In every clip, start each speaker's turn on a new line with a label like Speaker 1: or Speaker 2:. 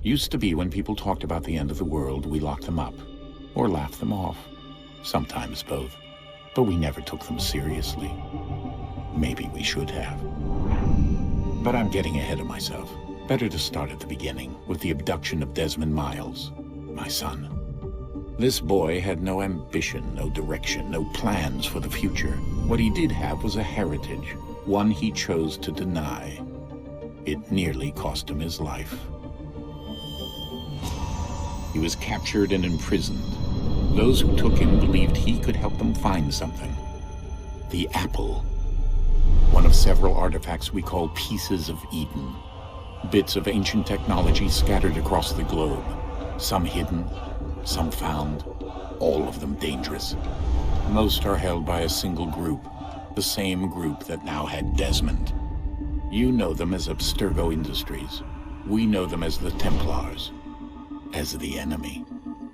Speaker 1: Used to be when people talked about the end of the world, we locked them up. Or laughed them off. Sometimes both. But we never took them seriously. Maybe we should have. But I'm getting ahead of myself. Better to start at the beginning, with the abduction of Desmond Miles, my son. This boy had no ambition, no direction, no plans for the future. What he did have was a heritage, one he chose to deny. It nearly cost him his life. He was captured and imprisoned. Those who took him believed he could help them find something. The apple. One of several artifacts we call pieces of Eden. Bits of ancient technology scattered across the globe. Some hidden, some found, all of them dangerous. Most are held by a single group, the same group that now had Desmond. You know them as Abstergo Industries. We know them as the Templars, as the enemy.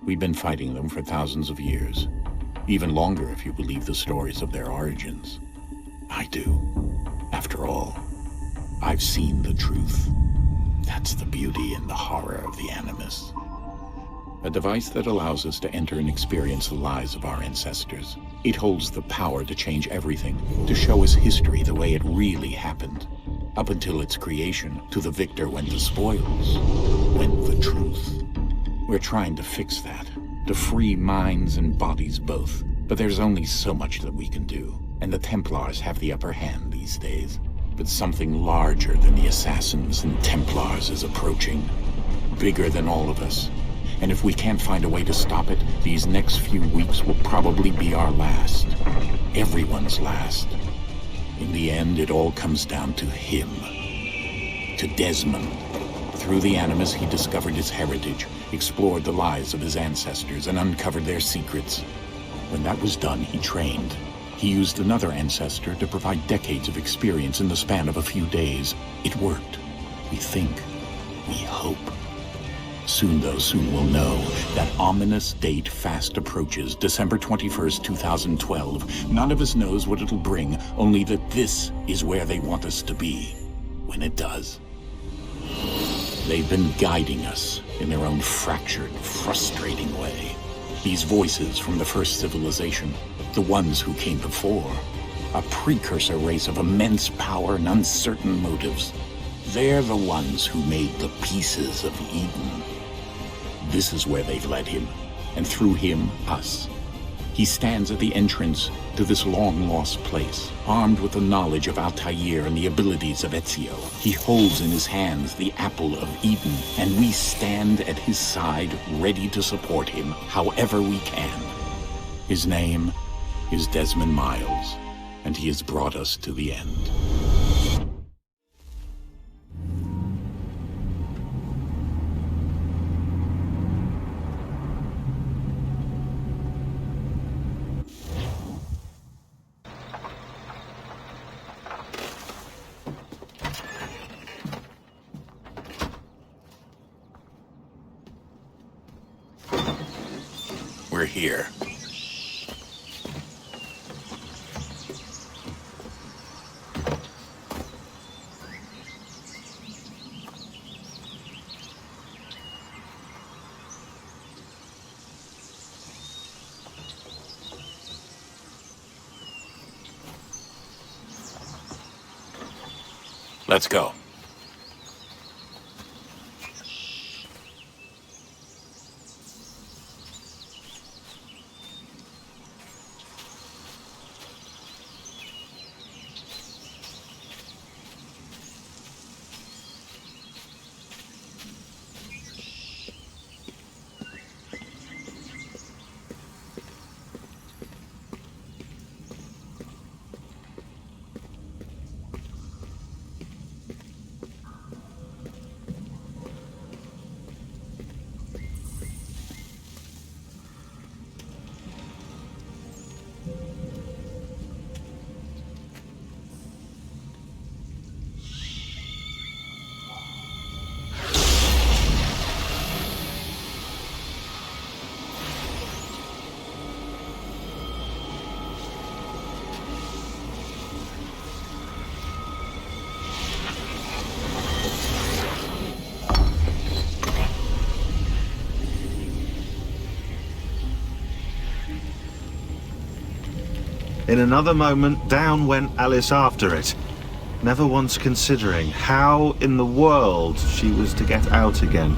Speaker 1: We've been fighting them for thousands of years, even longer if you believe the stories of their origins. I do. After all, I've seen the truth. That's the beauty and the horror of the Animus. A device that allows us to enter and experience the lives of our ancestors. It holds the power to change everything, to show us history the way it really happened. Up until its creation, to the victor went the spoils, went the truth. We're trying to fix that, to free minds and bodies both. But there's only so much that we can do, and the Templars have the upper hand these days. But something larger than the Assassins and Templars is approaching, bigger than all of us. And if we can't find a way to stop it, these next few weeks will probably be our last. Everyone's last. In the end, it all comes down to him. To Desmond. Through the Animus, he discovered his heritage, explored the lives of his ancestors, and uncovered their secrets. When that was done, he trained. He used another ancestor to provide decades of experience in the span of a few days. It worked. We think. We hope. Soon, though, soon we'll know. That ominous date fast approaches, December 21st, 2012. None of us knows what it'll bring, only that this is where they want us to be, when it does. They've been guiding us in their own fractured, frustrating way. These voices from the first civilization, the ones who came before, a precursor race of immense power and uncertain motives. They're the ones who made the pieces of Eden. This is where they've led him, and through him, us. He stands at the entrance to this long-lost place, armed with the knowledge of Altair and the abilities of Ezio. He holds in his hands the apple of Eden, and we stand at his side, ready to support him however we can. His name is Desmond Miles, and he has brought us to the end. We're here. Let's go.
Speaker 2: In another moment, down went Alice after it, never once considering how in the world she was to get out again.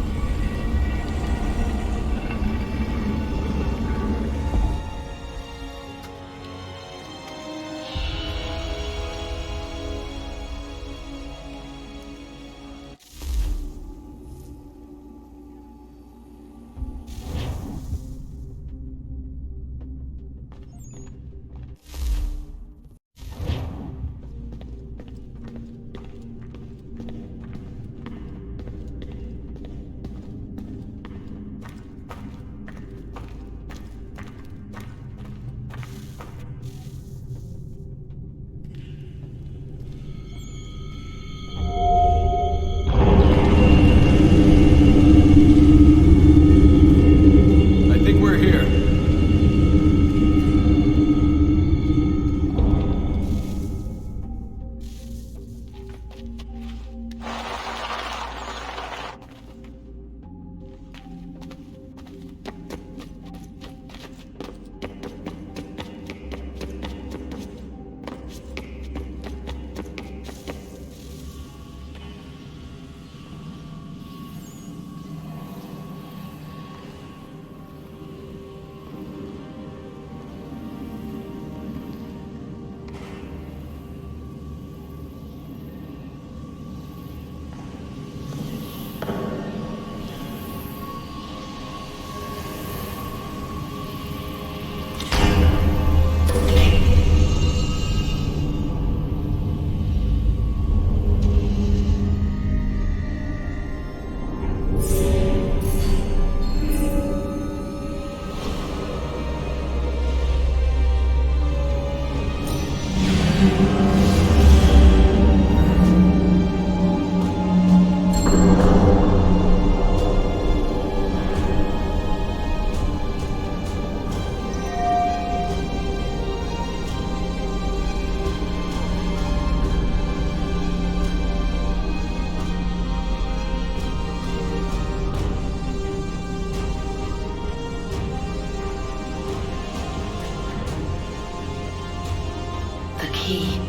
Speaker 3: Key.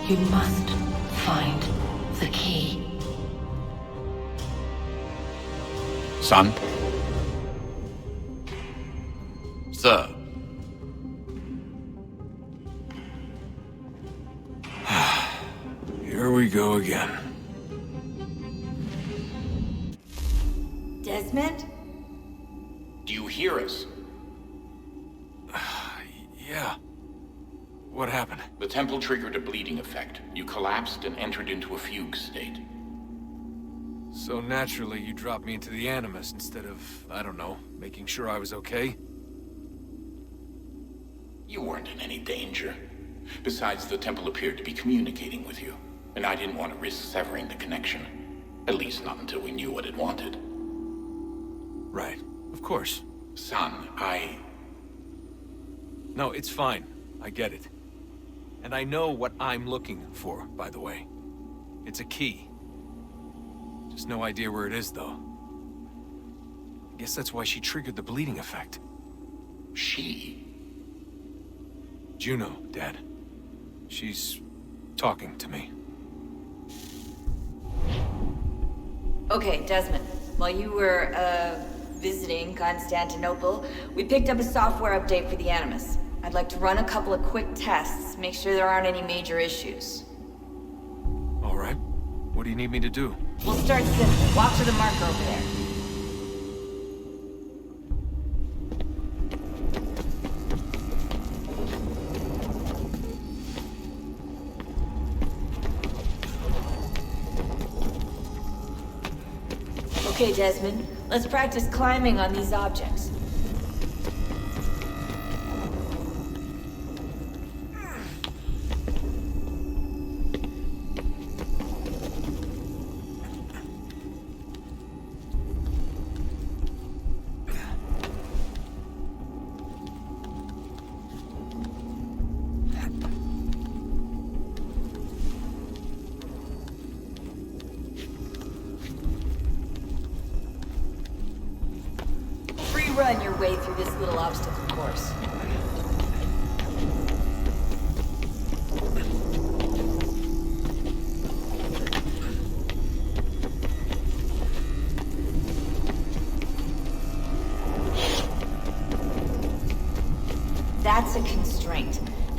Speaker 3: You must find the key.
Speaker 1: Son?
Speaker 4: Sir. Here we go again.
Speaker 5: Desmond?
Speaker 1: Do you hear us?
Speaker 4: Yeah. What happened?
Speaker 1: The temple triggered a bleeding effect. You collapsed and entered into a fugue state.
Speaker 4: So naturally, you dropped me into the Animus instead of, I don't know, making sure I was okay?
Speaker 1: You weren't in any danger. Besides, the temple appeared to be communicating with you, and I didn't want to risk severing the connection. At least not until we knew what it wanted.
Speaker 4: Right. Of course.
Speaker 1: Son,
Speaker 4: No, it's fine. I get it. And I know what I'm looking for, by the way. It's a key. Just no idea where it is, though. I guess that's why she triggered the bleeding effect.
Speaker 1: She?
Speaker 4: Juno, Dad. She's talking to me.
Speaker 5: Okay, Desmond. While you were, visiting Constantinople, we picked up a software update for the Animus. I'd like to run a couple of quick tests, make sure there aren't any major issues.
Speaker 4: All right. What do you need me to do?
Speaker 5: We'll start simple. Walk to the marker over there. Okay, Desmond. Let's practice climbing on these objects. Run your way through this little obstacle course.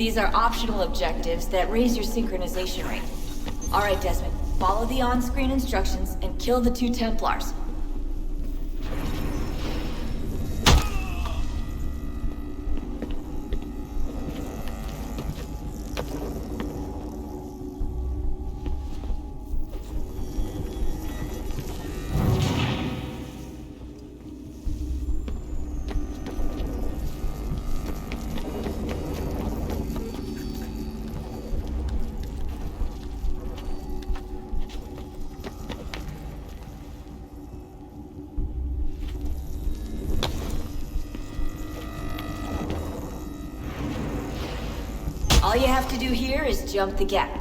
Speaker 5: These are optional objectives that raise your synchronization rate. Alright, Desmond. Follow the on-screen instructions and kill the 2 Templars. All you have to do here is jump the gap.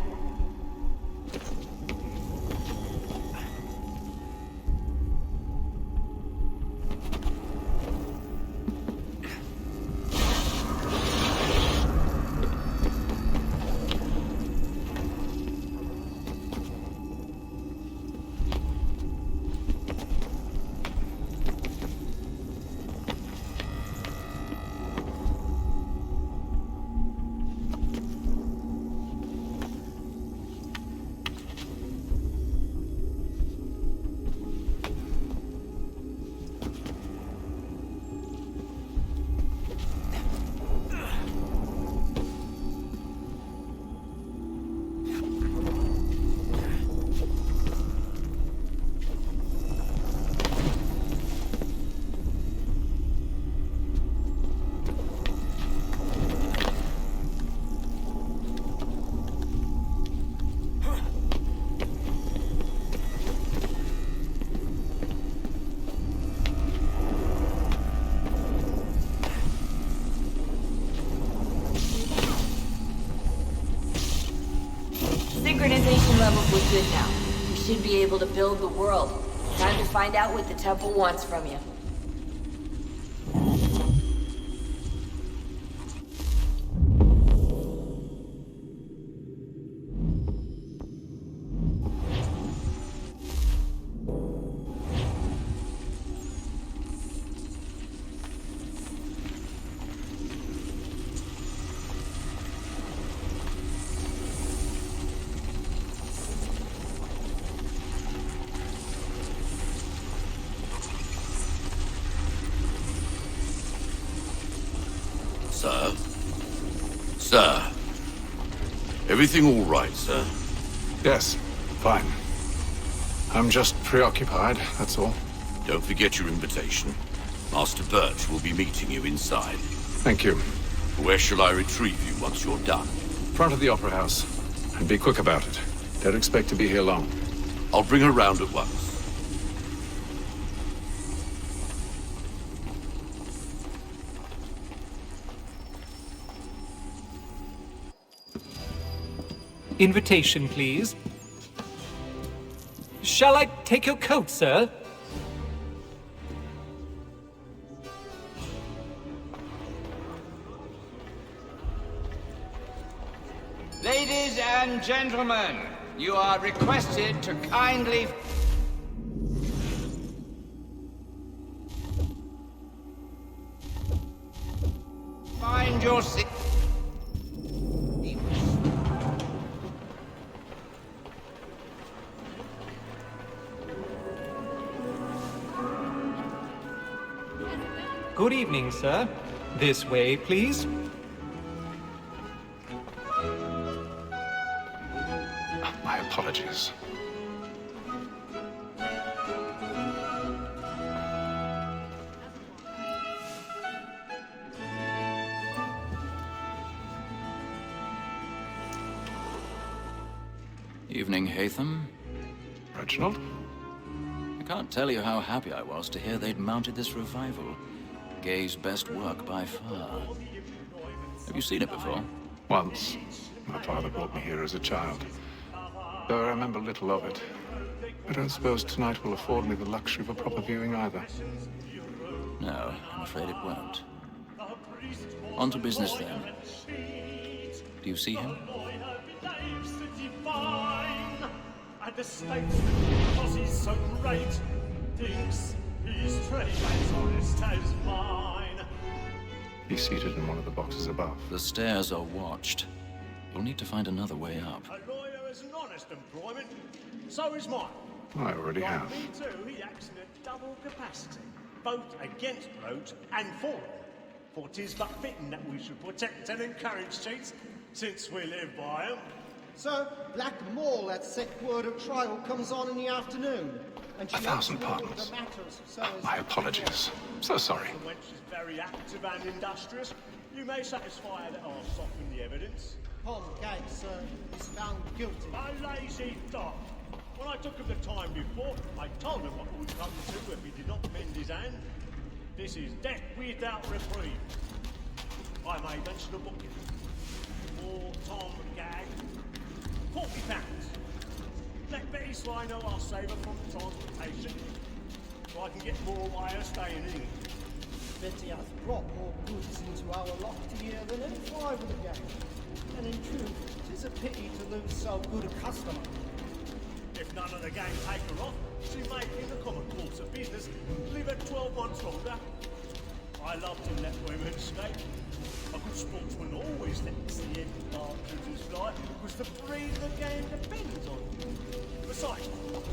Speaker 5: Synchronization levels look good now. We should be able to build the world. Time to find out what the temple wants from you.
Speaker 6: Sir? Sir? Everything all right, sir?
Speaker 7: Yes, fine. I'm just preoccupied, that's all.
Speaker 6: Don't forget your invitation. Master Birch will be meeting you inside.
Speaker 7: Thank you.
Speaker 6: Where shall I retrieve you once you're done?
Speaker 7: Front of the Opera House. And be quick about it. Don't expect to be here long.
Speaker 6: I'll bring her round at once.
Speaker 8: Invitation, please. Shall I take your coat, sir?
Speaker 9: Ladies and gentlemen, you are requested to kindly... find your seat.
Speaker 8: Good evening, sir. This way, please.
Speaker 7: My apologies.
Speaker 10: Evening, Hatham.
Speaker 7: Reginald?
Speaker 10: I can't tell you how happy I was to hear they'd mounted this revival. Gay's best work by far. Have you seen it before?
Speaker 7: Once. My father brought me here as a child. Though I remember little of it. I don't suppose tonight will afford me the luxury of a proper viewing either.
Speaker 10: No, I'm afraid it won't. On to business then. Do you see him?
Speaker 11: And the statesman, because he's so great, thinks he's trade as honest as mine.
Speaker 7: He's seated in one of the boxes above.
Speaker 10: The stairs are watched. You'll need to find another way up.
Speaker 11: A lawyer is an honest employment. So is mine.
Speaker 7: I already
Speaker 11: Like
Speaker 7: have.
Speaker 11: me too, he acts in a double capacity, both against rogues and for them. For 'tis but fitting that we should protect and encourage cheats, since we live by them.
Speaker 12: So, Black Mall, that set word of trial comes on in the afternoon. And she
Speaker 7: 1,000
Speaker 12: answers all
Speaker 7: pardons.
Speaker 12: the matters, so as
Speaker 7: My apologies. So sorry.
Speaker 11: The wench is very active and industrious. You may satisfy her that I'll soften the evidence.
Speaker 12: Tom Gates is found guilty.
Speaker 11: A lazy dog. When I took him the time before, I told him what would come to if he did not mend his hand. This is death without reprieve. I may mention a booking. For Tom Gag, £40. Let Betty Sly know I'll save her from transportation, so I can get more while her staying in England.
Speaker 12: Betty has brought more goods into our loft here than any five of the gang. And in truth, 'tis a pity to lose so good a customer.
Speaker 11: If none of the gang take her off, she may, in the common course of business, live her 12 months longer. I love to let women escape. A good sportsman always lets the end partridges fly, because the breed of the game depends on it. Besides,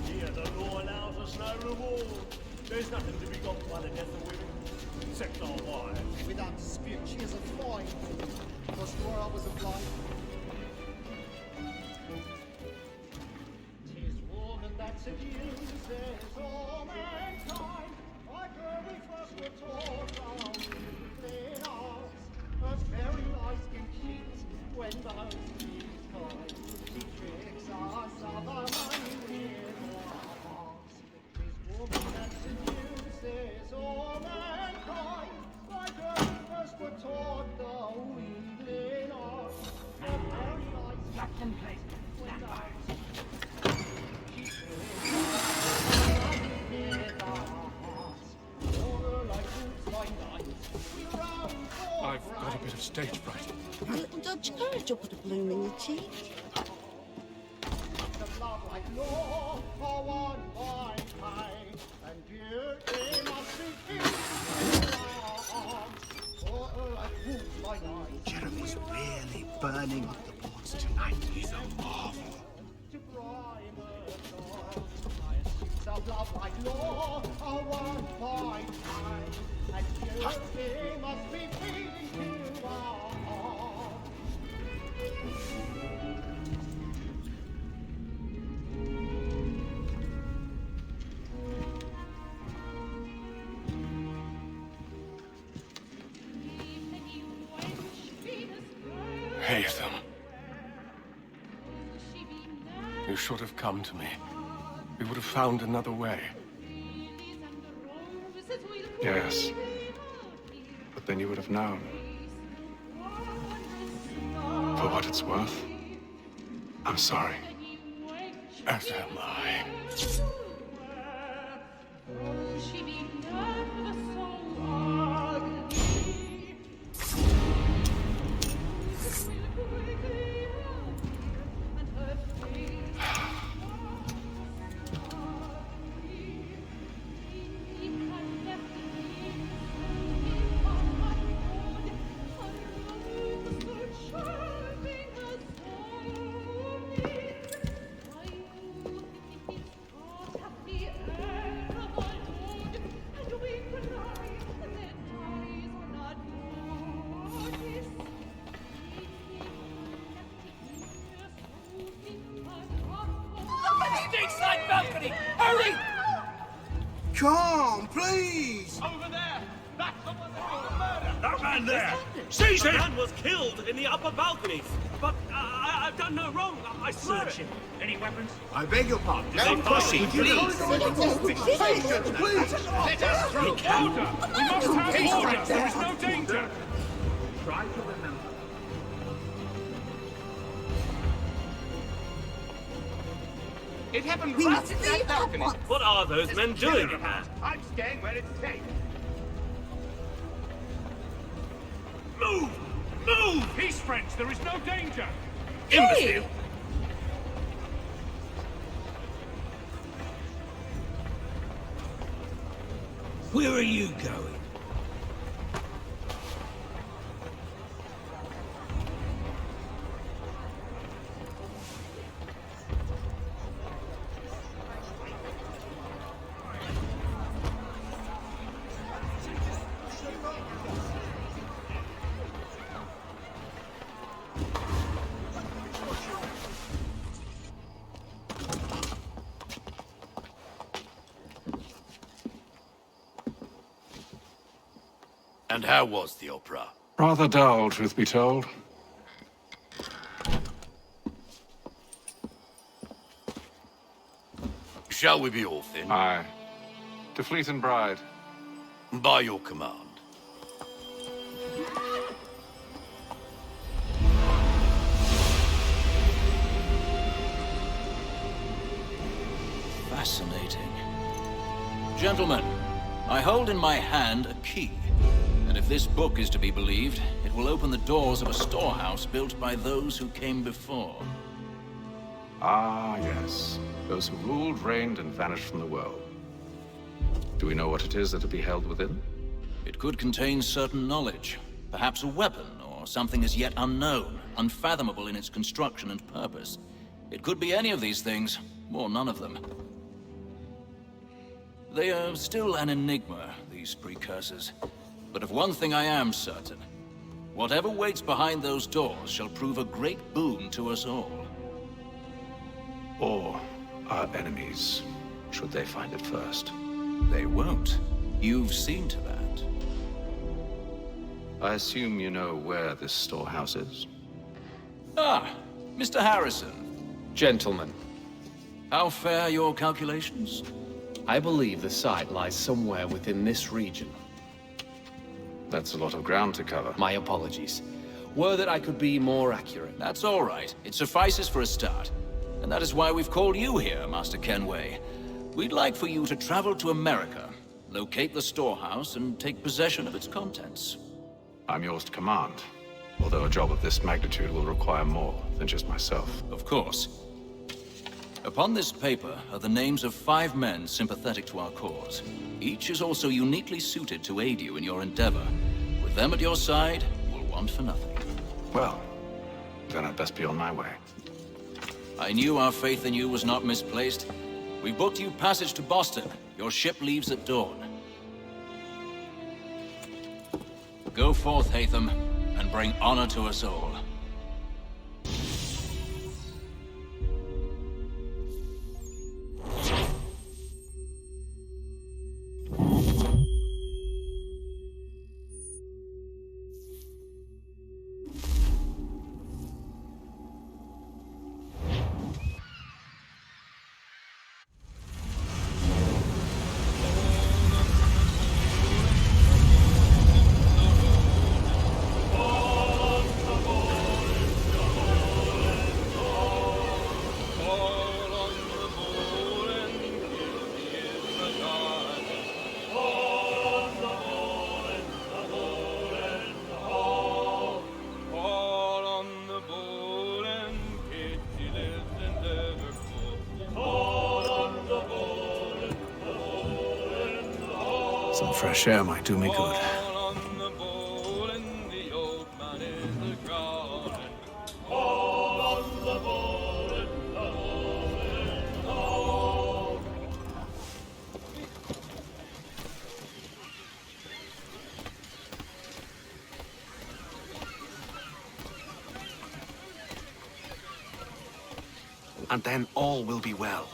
Speaker 11: here the law allows us no reward. There's nothing to be got by the death of women, except our wives.
Speaker 12: Without dispute, she is a fine woman. For sure I was a blind. 'Tis woman that seduces all mankind. Like her we first were taught our weakling arts. Her very eyes can cheat when those she's kind. She tricks us of our money in our hearts. 'Tis woman that seduces all mankind. Like her we first were taught the weakling arts. Her very eyes can cheat when those she tricks us in our hearts. Over like boots by night, we roam for
Speaker 4: I've got a bit of stage fright.
Speaker 13: A little Dutch courage will put a bloom in your cheek.
Speaker 12: the love like law, for one by time, and beauty must be kept for like boots by night.
Speaker 2: Jeremy's really burning up the boards tonight. He's a marvel.
Speaker 12: To prime a song, of love like law, a one by time, and beauty must be feeding to our heart.
Speaker 14: Haytham. You should have come to me. We would have found another way.
Speaker 7: Yes. But then you would have known. For what it's worth, I'm sorry.
Speaker 14: As am I.
Speaker 9: Balcony! Hurry!
Speaker 15: Come, please!
Speaker 9: Over there! That's the one that did the murder!
Speaker 16: That man there! Seize him! The man was killed in the upper balconies. But I've done no wrong. I swear it.
Speaker 9: Any weapons?
Speaker 15: I beg your pardon.
Speaker 16: No pushing, please.
Speaker 15: Please!
Speaker 9: Let us through. Order! We must have order! There is no danger!
Speaker 15: Try to remember.
Speaker 9: It happened
Speaker 13: We
Speaker 9: right
Speaker 13: must
Speaker 9: in
Speaker 13: leave
Speaker 9: that
Speaker 13: at
Speaker 9: balcony.
Speaker 13: once.
Speaker 16: What are those men doing in there?
Speaker 9: I'm staying where it's safe.
Speaker 16: Move! Move!
Speaker 9: Peace, friends. There is no danger.
Speaker 16: Imbecile!
Speaker 15: Where are you going?
Speaker 6: And how was the opera?
Speaker 7: Rather dull, truth be told.
Speaker 6: Shall we be off then?
Speaker 7: Aye. To Fleet and Bride.
Speaker 6: By your command.
Speaker 10: Fascinating. Gentlemen, I hold in my hand a key. And if this book is to be believed, it will open the doors of a storehouse built by those who came before.
Speaker 7: Ah, yes. Those who ruled, reigned, and vanished from the world. Do we know what it is that will be held within?
Speaker 10: It could contain certain knowledge. Perhaps a weapon, or something as yet unknown, unfathomable in its construction and purpose. It could be any of these things, or none of them. They are still an enigma, these precursors. But of one thing I am certain. Whatever waits behind those doors shall prove a great boon to us all.
Speaker 7: Or our enemies, should they find it first.
Speaker 10: They won't. You've seen to that.
Speaker 7: I assume you know where this storehouse is?
Speaker 10: Ah, Mr. Harrison.
Speaker 17: Gentlemen,
Speaker 10: How fare your calculations?
Speaker 17: I believe the site lies somewhere within this region.
Speaker 7: That's a lot of ground to cover.
Speaker 17: My apologies. Were that I could be more accurate.
Speaker 10: That's all right. It suffices for a start. And that is why we've called you here, Master Kenway. We'd like for you to travel to America, locate the storehouse, and take possession of its contents.
Speaker 7: I'm yours to command. Although a job of this magnitude will require more than just myself.
Speaker 10: Of course. Upon this paper are the names of 5 men sympathetic to our cause. Each is also uniquely suited to aid you in your endeavor. With them at your side, you'll want for nothing.
Speaker 7: Well, then I'd best be on my way.
Speaker 10: I knew our faith in you was not misplaced. We booked you passage to Boston. Your ship leaves at dawn. Go forth, Hatham, and bring honor to us all.
Speaker 7: Some fresh air might do me good.
Speaker 6: And then all will be well.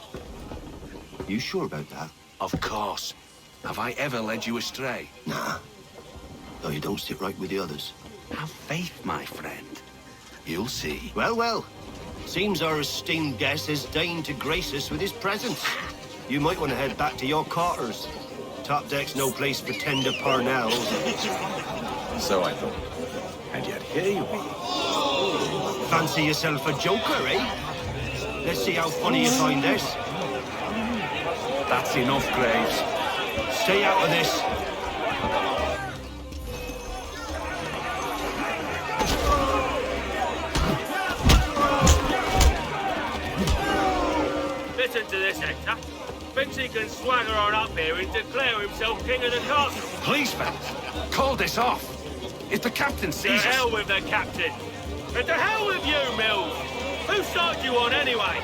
Speaker 18: You sure about that?
Speaker 6: Of course. Have I ever led you astray?
Speaker 18: Nah. No, you don't sit right with the others.
Speaker 6: Have faith, my friend. You'll see.
Speaker 18: Well, well. Seems our esteemed guest has deigned to grace us with his presence. You might want to head back to your quarters. Top deck's no place for tender parnells.
Speaker 7: So I thought. And yet here you are.
Speaker 18: Fancy yourself a joker, eh? Let's see how funny you find this.
Speaker 7: That's enough, Graves.
Speaker 18: Stay out of this.
Speaker 16: Listen to this, Hector. Thinks he can swagger on up here and declare himself king of the castle.
Speaker 6: Please, fellas, call this off. If the captain
Speaker 16: To
Speaker 6: sees us...
Speaker 16: hell with the captain. And to hell with you, Mills. Who started you on anyway?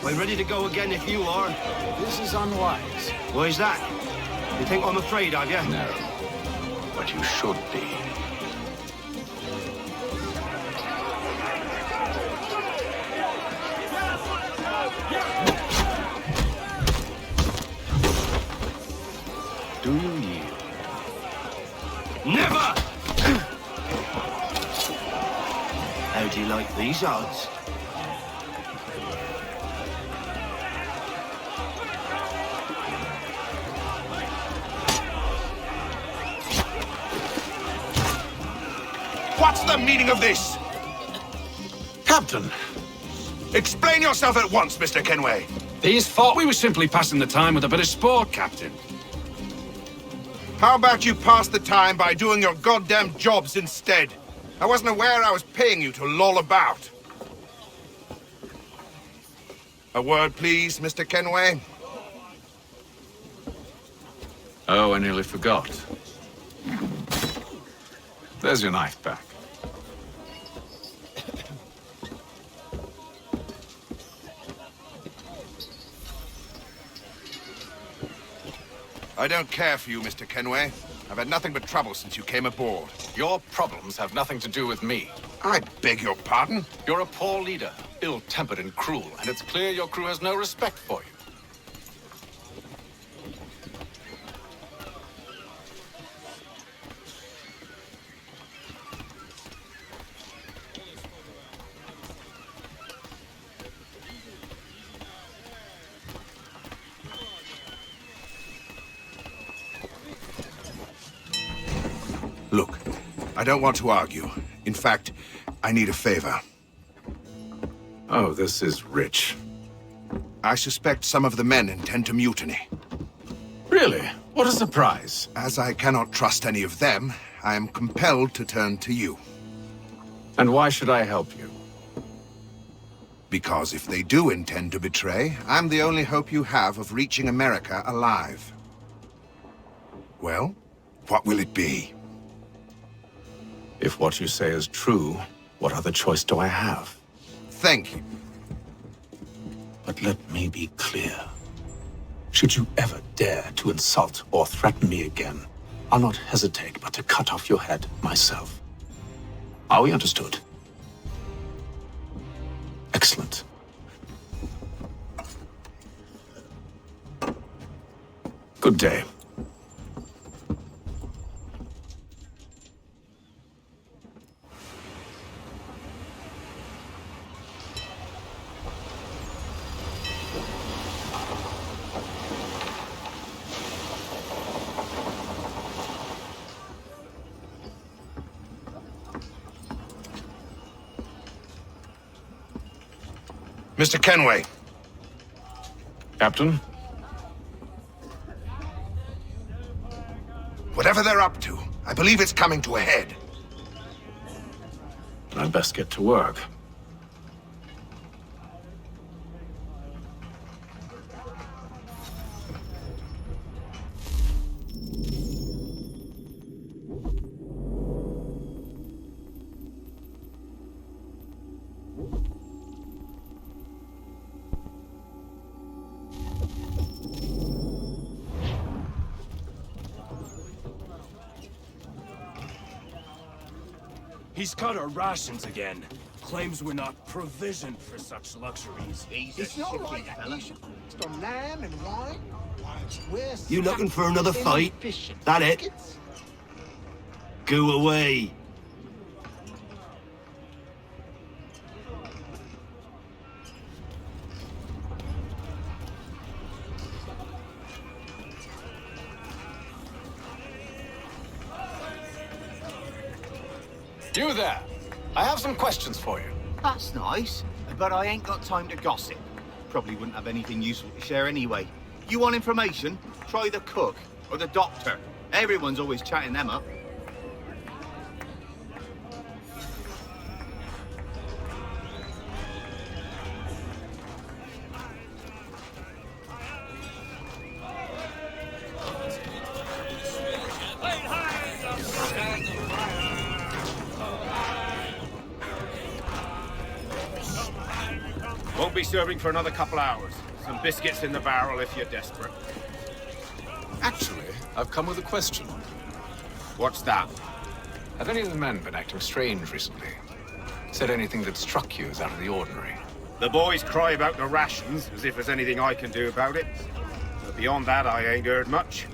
Speaker 18: We're ready to go again if you are.
Speaker 7: This is unwise.
Speaker 18: Why is that? You think I'm afraid of you?
Speaker 7: No. But you should be.
Speaker 14: Do you yield?
Speaker 18: Never! How do you like these odds?
Speaker 19: What's the meaning of this?
Speaker 20: Captain,
Speaker 19: Explain yourself at once, Mr. Kenway.
Speaker 20: these thought we were simply passing the time with a bit of sport, Captain.
Speaker 19: How about you pass the time by doing your goddamn jobs instead? I wasn't aware I was paying you to loll about. A word, please, Mr. Kenway.
Speaker 20: Oh, I nearly forgot. There's your knife back.
Speaker 19: I don't care for you, Mr. Kenway. I've had nothing but trouble since you came aboard.
Speaker 20: Your problems have nothing to do with me.
Speaker 19: I beg your pardon?
Speaker 20: You're a poor leader, ill-tempered and cruel, and it's clear your crew has no respect for you.
Speaker 19: Look, I don't want to argue. In fact, I need a favor.
Speaker 20: Oh, this is rich.
Speaker 19: I suspect some of the men intend to mutiny.
Speaker 20: Really? What a surprise.
Speaker 19: As I cannot trust any of them, I am compelled to turn to you.
Speaker 20: And why should I help you?
Speaker 19: Because if they do intend to betray, I'm the only hope you have of reaching America alive. Well, what will it be?
Speaker 20: If what you say is true, what other choice do I have?
Speaker 19: Thank you.
Speaker 20: But let me be clear. Should you ever dare to insult or threaten me again, I'll not hesitate but to cut off your head myself. Are we understood? Excellent. Good day.
Speaker 19: Mr. Kenway.
Speaker 20: Captain?
Speaker 19: Whatever they're up to, I believe it's coming to a head.
Speaker 20: I'd best get to work.
Speaker 16: He's cut our rations again. Claims we're not provisioned for such luxuries.
Speaker 15: It's not right that you should feast on lamb and wine.
Speaker 18: You looking for another fight? That it? Go away.
Speaker 20: You there! I have some questions for you.
Speaker 15: That's nice, but I ain't got time to gossip. Probably wouldn't have anything useful to share anyway. You want information? Try the cook or the doctor. Everyone's always chatting them up.
Speaker 9: Won't be serving for another couple hours. Some biscuits in the barrel if you're desperate.
Speaker 20: Actually, I've come with a question.
Speaker 9: What's that?
Speaker 20: Have any of the men been acting strange recently? Said anything that struck you as out of the ordinary?
Speaker 9: The boys cry about the rations, as if there's anything I can do about it. But beyond that, I ain't heard much.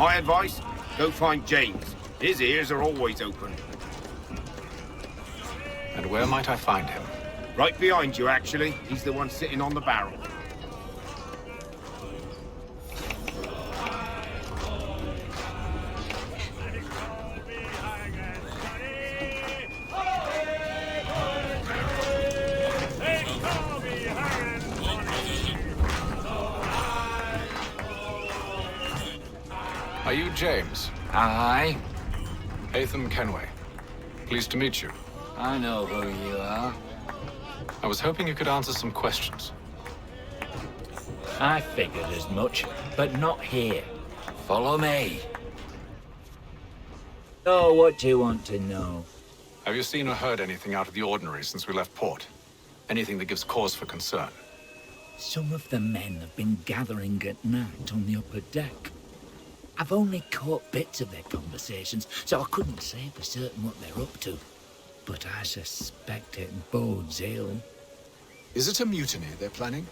Speaker 9: My advice? Go find James. His ears are always open.
Speaker 14: And where might I find him?
Speaker 9: Right behind you, actually. He's the one sitting on the barrel.
Speaker 14: Are you James?
Speaker 21: Aye.
Speaker 14: Atham Kenway. Pleased to meet you.
Speaker 21: I know who you are.
Speaker 14: I was hoping you could answer some questions.
Speaker 21: I figured as much, but not here. Follow me. Oh, what do you want to know?
Speaker 14: Have you seen or heard anything out of the ordinary since we left port? Anything that gives cause for concern?
Speaker 21: Some of the men have been gathering at night on the upper deck. I've only caught bits of their conversations, so I couldn't say for certain what they're up to. But I suspect it bodes ill.
Speaker 14: Is it a mutiny they're planning?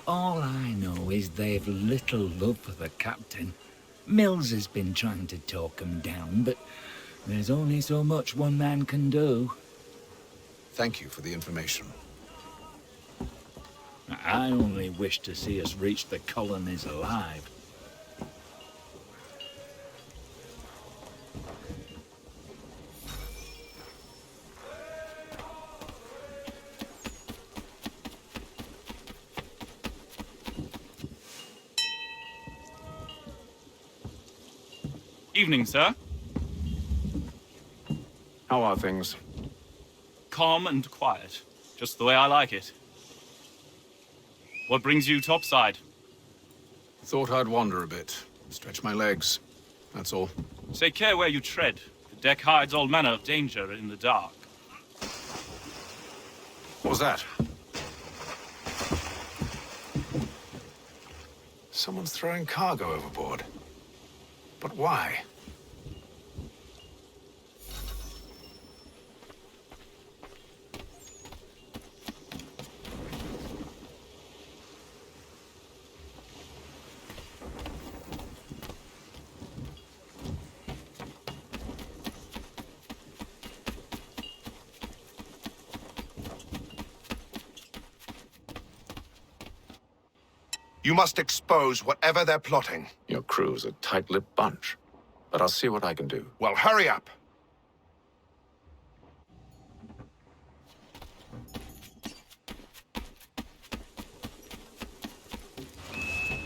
Speaker 21: All I know is they've little love for the captain. Mills has been trying to talk him down, but there's only so much one man can do.
Speaker 14: Thank you for the information.
Speaker 21: I only wish to see us reach the colonies alive.
Speaker 22: Evening, sir.
Speaker 14: How are things?
Speaker 22: Calm and quiet. Just the way I like it. What brings you topside?
Speaker 14: Thought I'd wander a bit. Stretch my legs. That's all.
Speaker 22: Take care where you tread. The deck hides all manner of danger in the dark.
Speaker 14: What was that? Someone's throwing cargo overboard. But why?
Speaker 19: You must expose whatever they're plotting.
Speaker 14: Your crew's a tight-lipped bunch. But I'll see what I can do.
Speaker 19: Well, hurry up.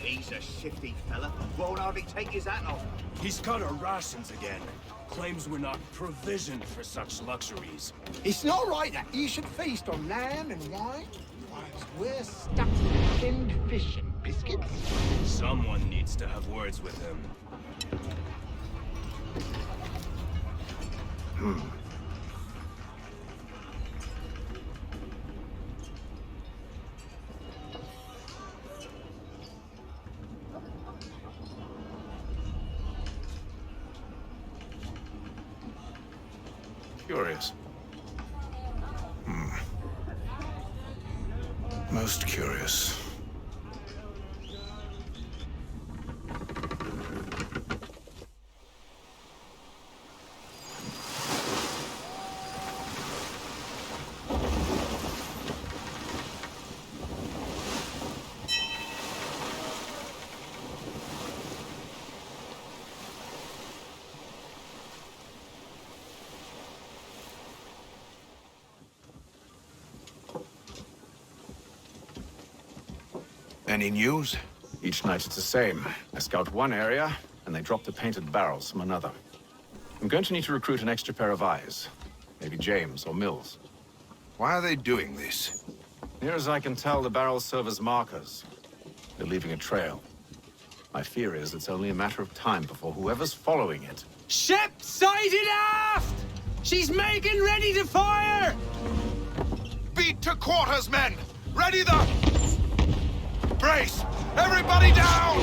Speaker 15: He's a shifty fella. Won't hardly take his hat off.
Speaker 16: He's cut our rations again. Claims we're not provisioned for such luxuries.
Speaker 12: It's not right that you should feast on lamb and wine, whilst we're stuck with tinned fish and biscuits.
Speaker 16: Someone needs to have words with him.
Speaker 14: Curious. Most curious.
Speaker 19: Any news?
Speaker 14: Each night it's the same. I scout one area, and they drop the painted barrels from another. I'm going to need to recruit an extra pair of eyes. Maybe James or Mills.
Speaker 19: Why are they doing this?
Speaker 14: Near as I can tell, the barrels serve as markers. They're leaving a trail. My fear is it's only a matter of time before whoever's following it...
Speaker 23: Ship sighted aft! She's making ready to fire!
Speaker 19: Beat to quarters, men! Ready the... Brace! Everybody down!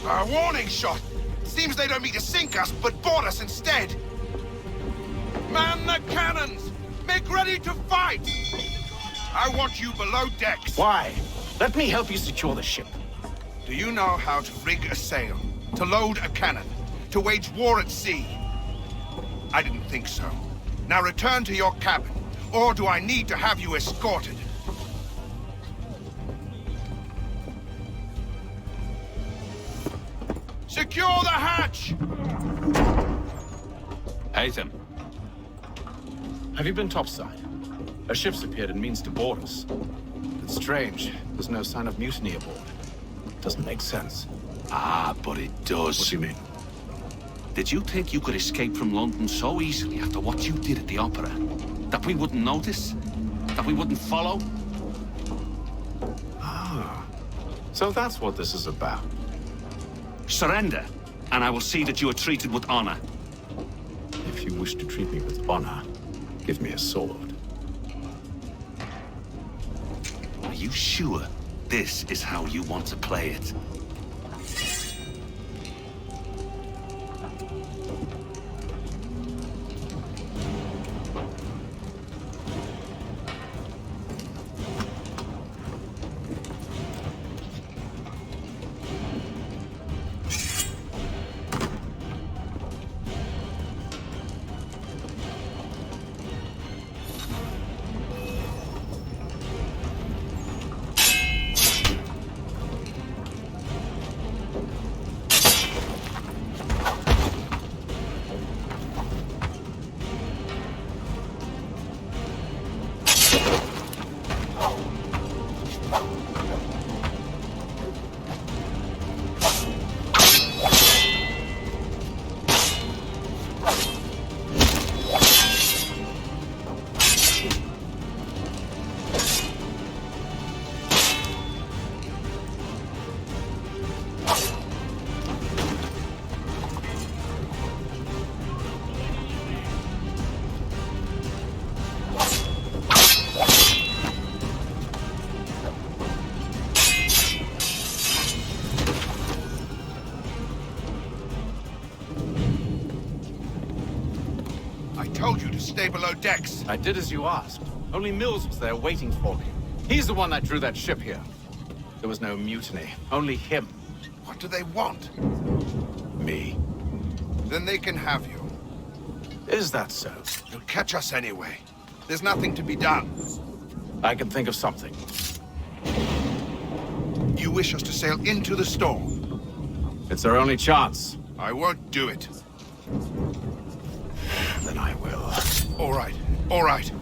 Speaker 19: A warning shot! Seems they don't mean to sink us, but board us instead! Man the cannons! Make ready to fight! I want you below decks.
Speaker 20: Why? Let me help you secure the ship.
Speaker 19: Do you know how to rig a sail? To load a cannon? To wage war at sea? I didn't think so. Now return to your cabin, or do I need to have you escorted? Secure the hatch!
Speaker 6: Haytham.
Speaker 14: Have you been topside? A ship's appeared and means to board us. It's strange. There's no sign of mutiny aboard. Doesn't make sense.
Speaker 6: Ah, but it does.
Speaker 14: What do you mean?
Speaker 6: Did you think you could escape from London so easily after what you did at the opera? That we wouldn't notice? That we wouldn't follow?
Speaker 14: Ah. So that's what this is about.
Speaker 6: Surrender, and I will see that you are treated with honor.
Speaker 14: If you wish to treat me with honor, give me a sword.
Speaker 6: Are you sure this is how you want to play it?
Speaker 19: Stay below decks.
Speaker 14: I did as you asked. Only Mills was there waiting for me. He's the one that drew that ship here. There was no mutiny, only him.
Speaker 19: What do they want?
Speaker 14: Me.
Speaker 19: Then they can have you.
Speaker 14: Is that so?
Speaker 19: You'll catch us anyway. There's nothing to be done.
Speaker 14: I can think of something.
Speaker 19: You wish us to sail into the storm?
Speaker 14: It's our only chance.
Speaker 19: I won't do it.
Speaker 14: Then I will.
Speaker 19: All right, all right.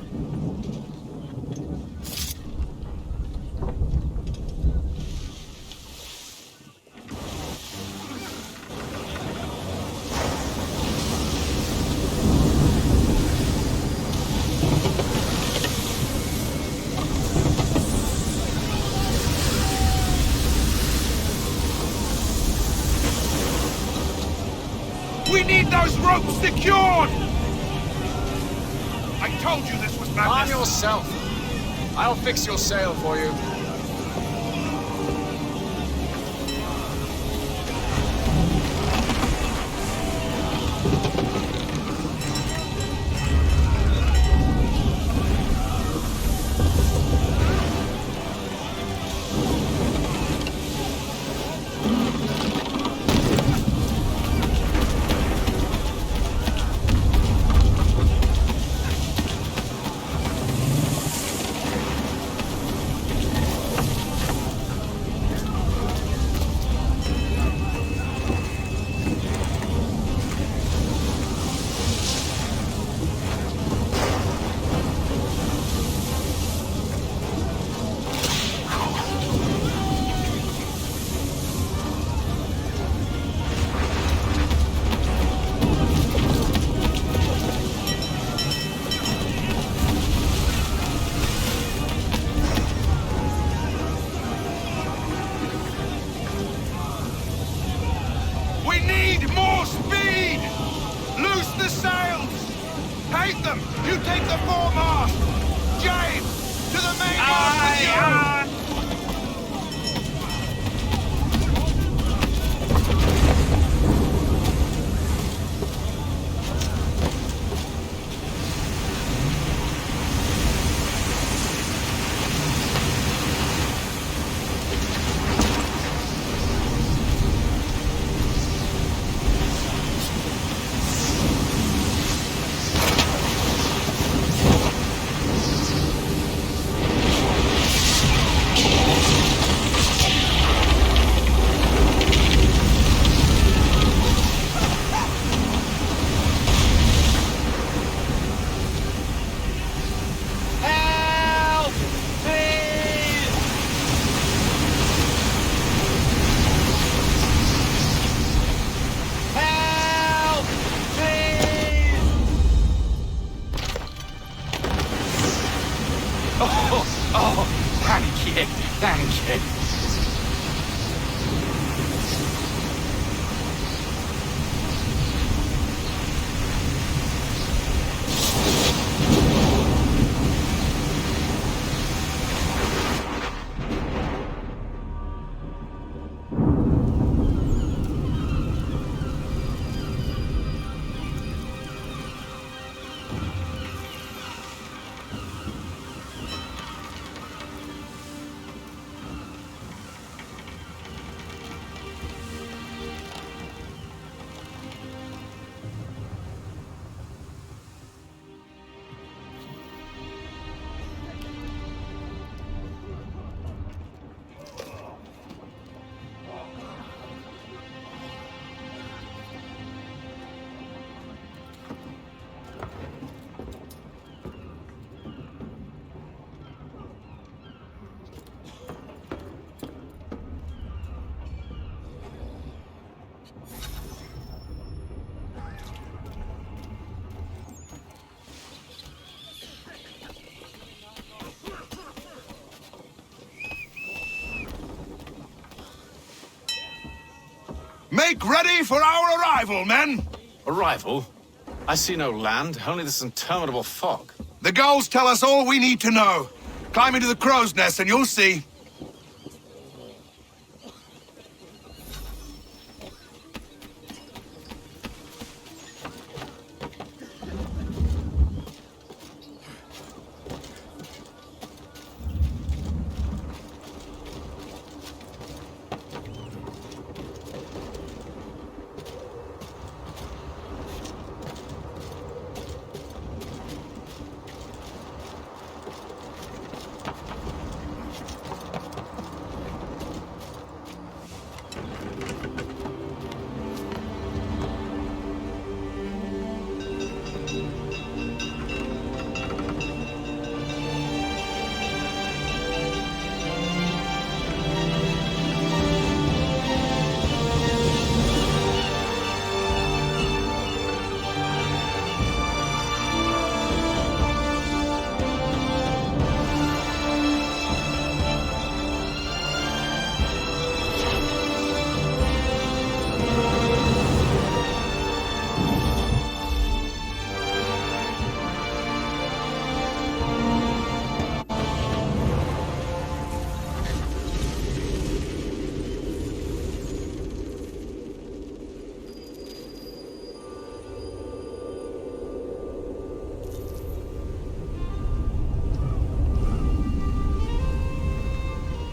Speaker 19: We need those ropes secured! I told you this was madness.
Speaker 1: Calm yourself. I'll fix your sail for you. Oh, thank you, thank you.
Speaker 19: Make ready for our arrival, men!
Speaker 14: Arrival? I see no land, only this interminable fog.
Speaker 19: The gulls tell us all we need to know. Climb into the crow's nest and you'll see.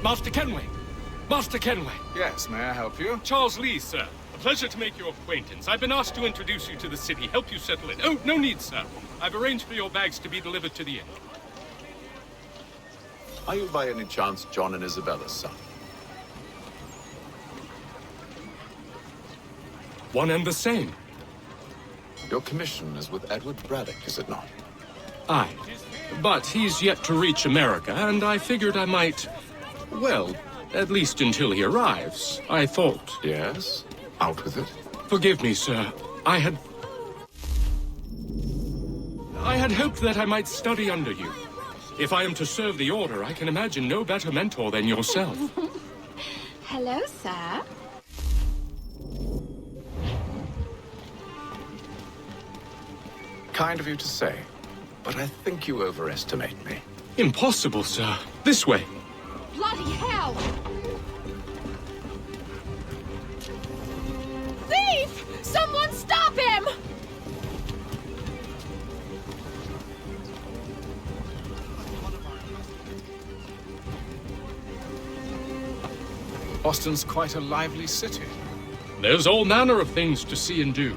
Speaker 22: Master Kenway! Master Kenway!
Speaker 14: Yes, may I help you?
Speaker 22: Charles Lee, sir. A pleasure to make your acquaintance. I've been asked to introduce you to the city, help you settle in. Oh, no need, sir. I've arranged for your bags to be delivered to the inn.
Speaker 14: Are you by any chance John and Isabella's son?
Speaker 22: One and the same.
Speaker 14: Your commission is with Edward Braddock, is it not?
Speaker 22: Aye. But he's yet to reach America, and I figured I might... Well, at least until he arrives, I thought.
Speaker 14: Yes? Out with it.
Speaker 22: Forgive me, sir. I had hoped that I might study under you. If I am to serve the Order, I can imagine no better mentor than yourself.
Speaker 3: Hello, sir.
Speaker 14: Kind of you to say, but I think you overestimate me.
Speaker 22: Impossible, sir. This way.
Speaker 3: Bloody hell! Thief! Someone stop him!
Speaker 14: Boston's quite a lively city.
Speaker 22: There's all manner of things to see and do.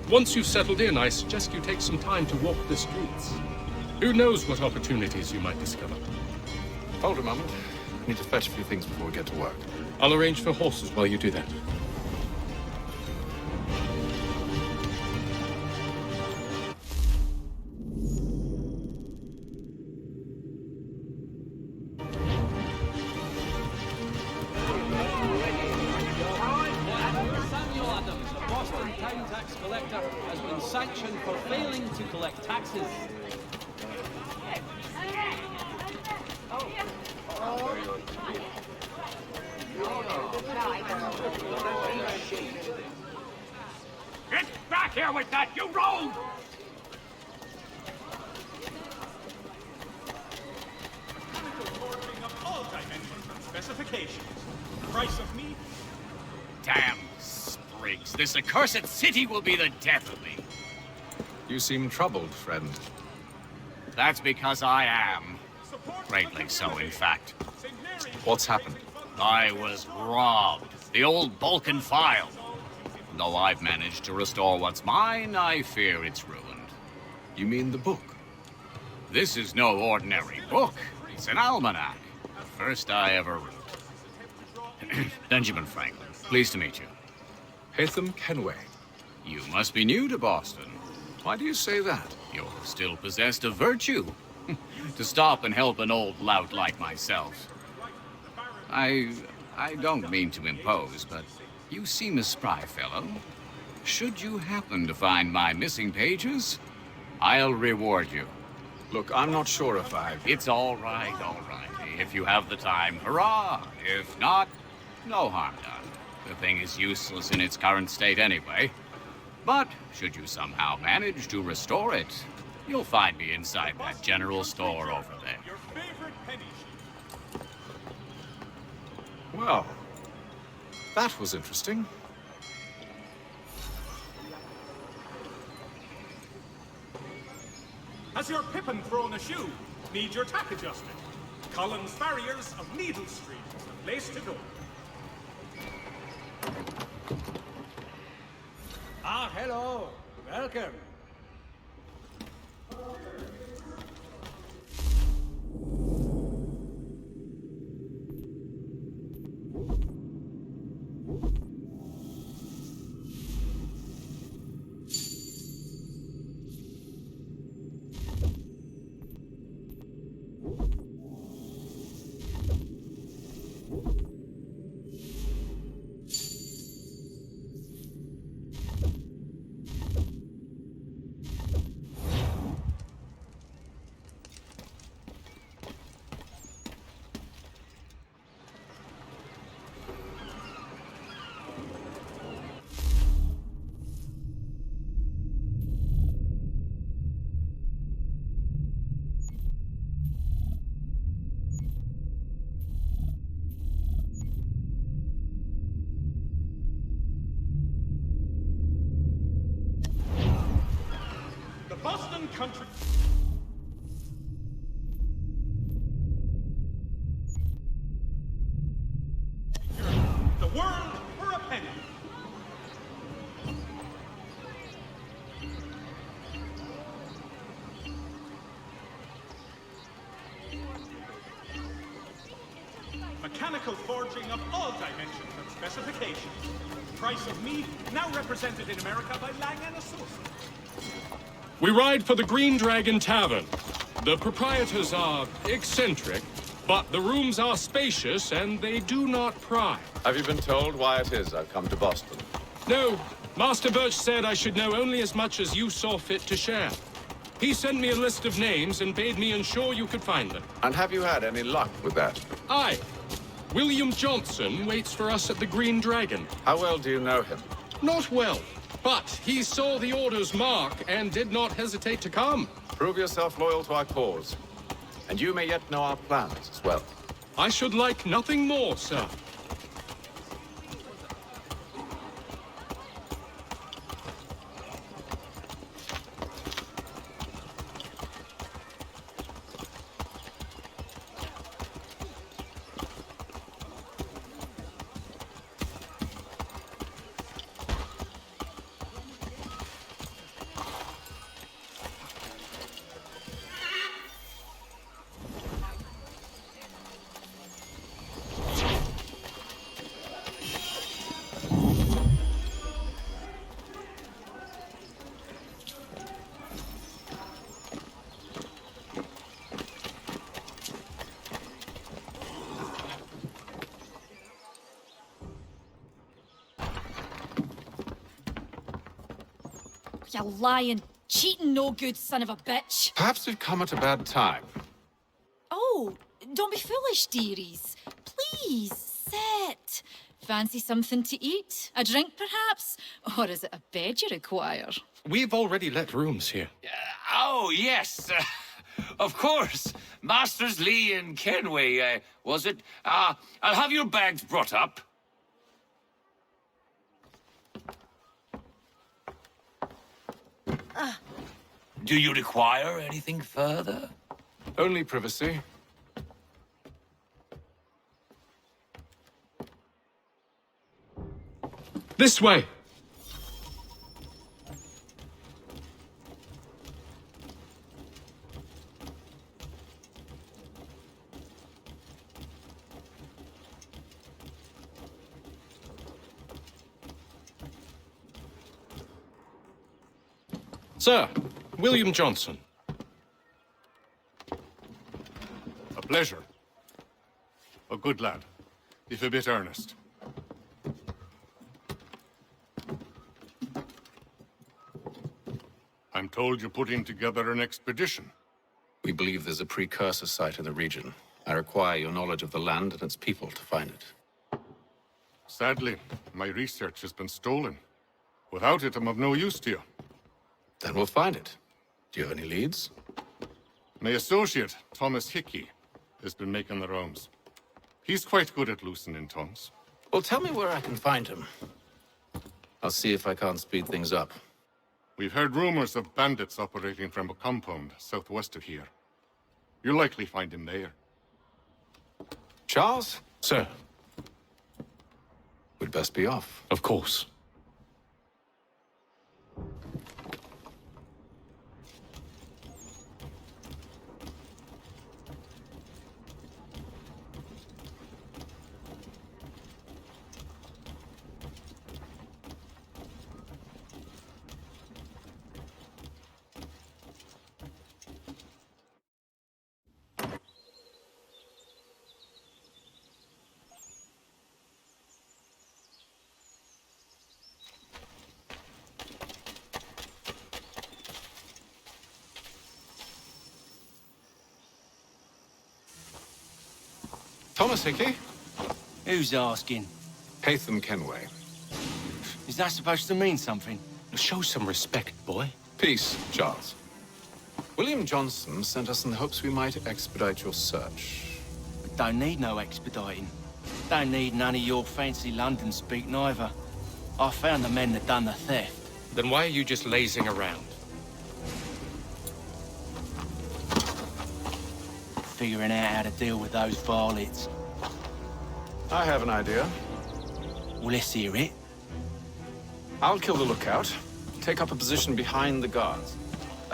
Speaker 22: Once you've settled in, I suggest you take some time to walk the streets. Who knows what opportunities you might discover.
Speaker 14: Hold a moment. I need to fetch a few things before we get to work.
Speaker 22: I'll arrange for horses while you do that.
Speaker 5: Sanctioned for failing to collect taxes.
Speaker 4: back here with that, you rogue!
Speaker 16: Forging of all dimensions and specifications. Price of meat.
Speaker 4: Damn sprigs. This accursed city will be the death of me.
Speaker 14: You seem troubled, friend.
Speaker 4: That's because I am. Greatly so, in fact.
Speaker 14: What's happened?
Speaker 4: I was robbed. The old Balkan file. Though I've managed to restore what's mine, I fear it's ruined.
Speaker 14: You mean the book?
Speaker 4: This is no ordinary book. It's an almanac. The first I ever wrote. Benjamin Franklin, pleased to meet you.
Speaker 14: Hatham Kenway.
Speaker 4: You must be new to Boston.
Speaker 14: Why do you say that?
Speaker 4: You're still possessed of virtue. To stop and help an old lout like myself. I don't mean to impose, but you seem a spry fellow. Should you happen to find my missing pages, I'll reward you.
Speaker 14: Look, I'm not sure if
Speaker 4: It's all right, all right. If you have the time, hurrah! If not, no harm done. The thing is useless in its current state anyway. But should you somehow manage to restore it, you'll find me inside that general store over there.
Speaker 16: Your favorite penny.
Speaker 14: Well, that was interesting.
Speaker 16: Has your pippin thrown a shoe? Need your tack adjusted? Collins Farriers of Needle Street is the place to go.
Speaker 5: Ah, hello. Welcome.
Speaker 16: Boston Country. The world for a penny. Mechanical forging of all dimensions and specifications. Price of meat now represented in America by Lang & Associates.
Speaker 22: We ride for the Green Dragon Tavern. The proprietors are eccentric, but the rooms are spacious and they do not pry.
Speaker 14: Have you been told why it is I've come to Boston?
Speaker 22: No, Master Birch said I should know only as much as you saw fit to share. He sent me a list of names and bade me ensure you could find them.
Speaker 14: And have you had any luck with that?
Speaker 22: Aye. William Johnson waits for us at the Green Dragon.
Speaker 14: How well do you know him?
Speaker 22: Not well. But he saw the order's mark and did not hesitate to come.
Speaker 14: Prove yourself loyal to our cause. And you may yet know our plans as well.
Speaker 22: I should like nothing more, sir.
Speaker 3: You lying, cheating, no good son of a bitch.
Speaker 14: Perhaps we've come at a bad time.
Speaker 3: Oh, don't be foolish, dearies. Please, sit. fancy something to eat? A drink, perhaps? Or is it a bed you require?
Speaker 22: We've already let rooms here.
Speaker 6: Oh, yes. Of course. Masters Lee and Kenway, was it? I'll have your bags brought up. Do you require anything further?
Speaker 14: Only privacy.
Speaker 22: This way! Sir, William Johnson.
Speaker 2: A pleasure. A good lad, if a bit earnest. I'm told you're putting together an expedition.
Speaker 14: We believe there's a precursor site in the region. I require your knowledge of the land and its people to find it.
Speaker 2: Sadly, my research has been stolen. Without it, I'm of no use to you.
Speaker 14: Then we'll find it. Do you have any leads?
Speaker 2: My associate, Thomas Hickey, has been making the rounds. He's quite good at loosening tongues.
Speaker 14: Well, tell me where I can find him. I'll see if I can't speed things up.
Speaker 2: We've heard rumors of bandits operating from a compound southwest of here. You'll likely find him there.
Speaker 14: Charles?
Speaker 22: Sir.
Speaker 14: We'd best be off.
Speaker 22: Of course.
Speaker 14: Thomas Hickey?
Speaker 8: Who's asking?
Speaker 14: Haytham Kenway.
Speaker 8: Is that supposed to mean something?
Speaker 22: Show some respect, boy.
Speaker 14: Peace, Charles. William Johnson sent us in the hopes we might expedite your search.
Speaker 8: We don't need no expediting. Don't need none of your fancy London speak neither. I found the men that done the theft.
Speaker 22: Then why are you just lazing around?
Speaker 8: Figuring out how to deal with those varlets.
Speaker 14: I have an idea.
Speaker 8: Well, let's hear it.
Speaker 14: I'll kill the lookout. Take up a position behind the guards.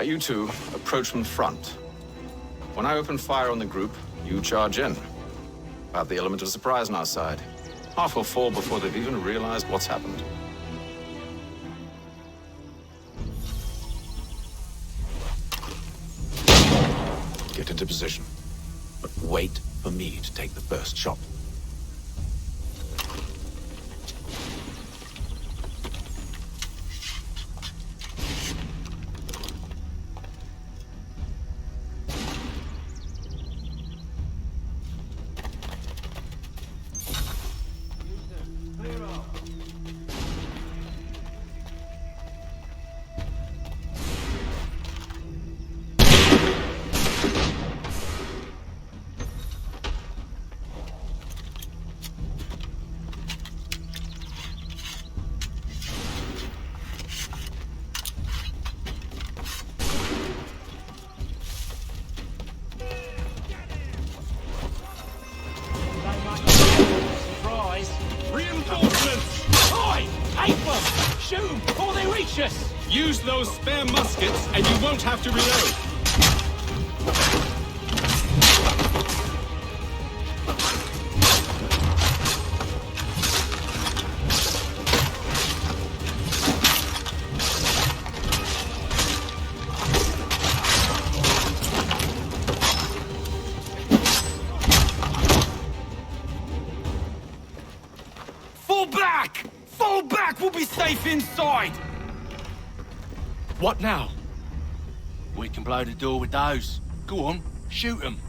Speaker 14: You two approach from the front. When I open fire on the group, you charge in. We'll have the element of surprise on our side. Half will fall before they've even realized what's happened. Get into position. But wait for me to take the first shot.
Speaker 22: Use those spare muskets, and you won't have to reload.
Speaker 8: Fall back! Fall back! We'll be safe inside!
Speaker 22: What now?
Speaker 8: We can blow the door with those. Go on, shoot them.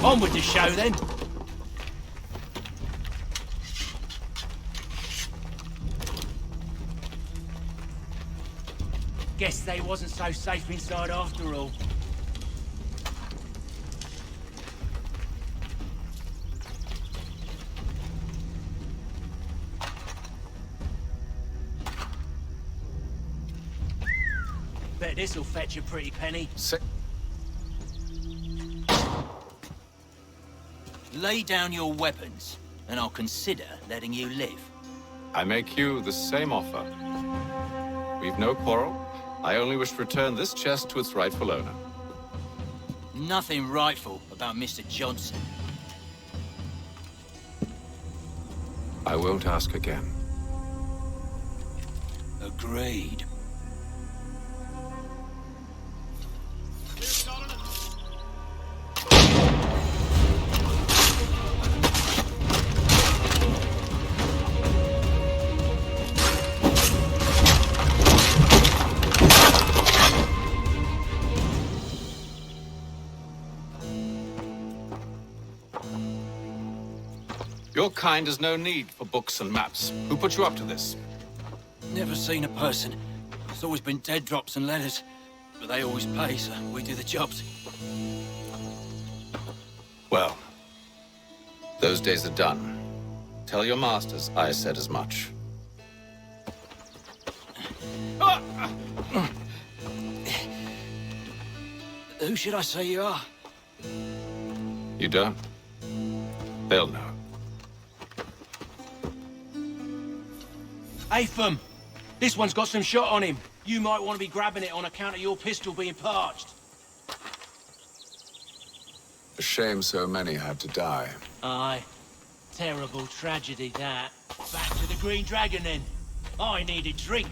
Speaker 8: On with the show, then. Guess they wasn't so safe inside after all. Bet this'll fetch a pretty penny.
Speaker 10: Lay down your weapons, and I'll consider letting you live.
Speaker 14: I make you the same offer. We've no quarrel. I only wish to return this chest to its rightful owner.
Speaker 10: Nothing rightful about Mr. Johnson.
Speaker 14: I won't ask again.
Speaker 10: Agreed.
Speaker 14: Your kind has no need for books and maps. Who put you up to this?
Speaker 8: Never seen a person. It's always been dead drops and letters. But they always pay, so we do the jobs.
Speaker 14: Well, those days are done. Tell your masters I said as much.
Speaker 8: Who should I say you are?
Speaker 14: You don't? They'll know.
Speaker 8: Atham! This one's got some shot on him. You might want to be grabbing it on account of your pistol being parched.
Speaker 14: A shame so many had to die.
Speaker 8: Aye. Terrible tragedy, that. Back to the Green Dragon, then. I need a drink.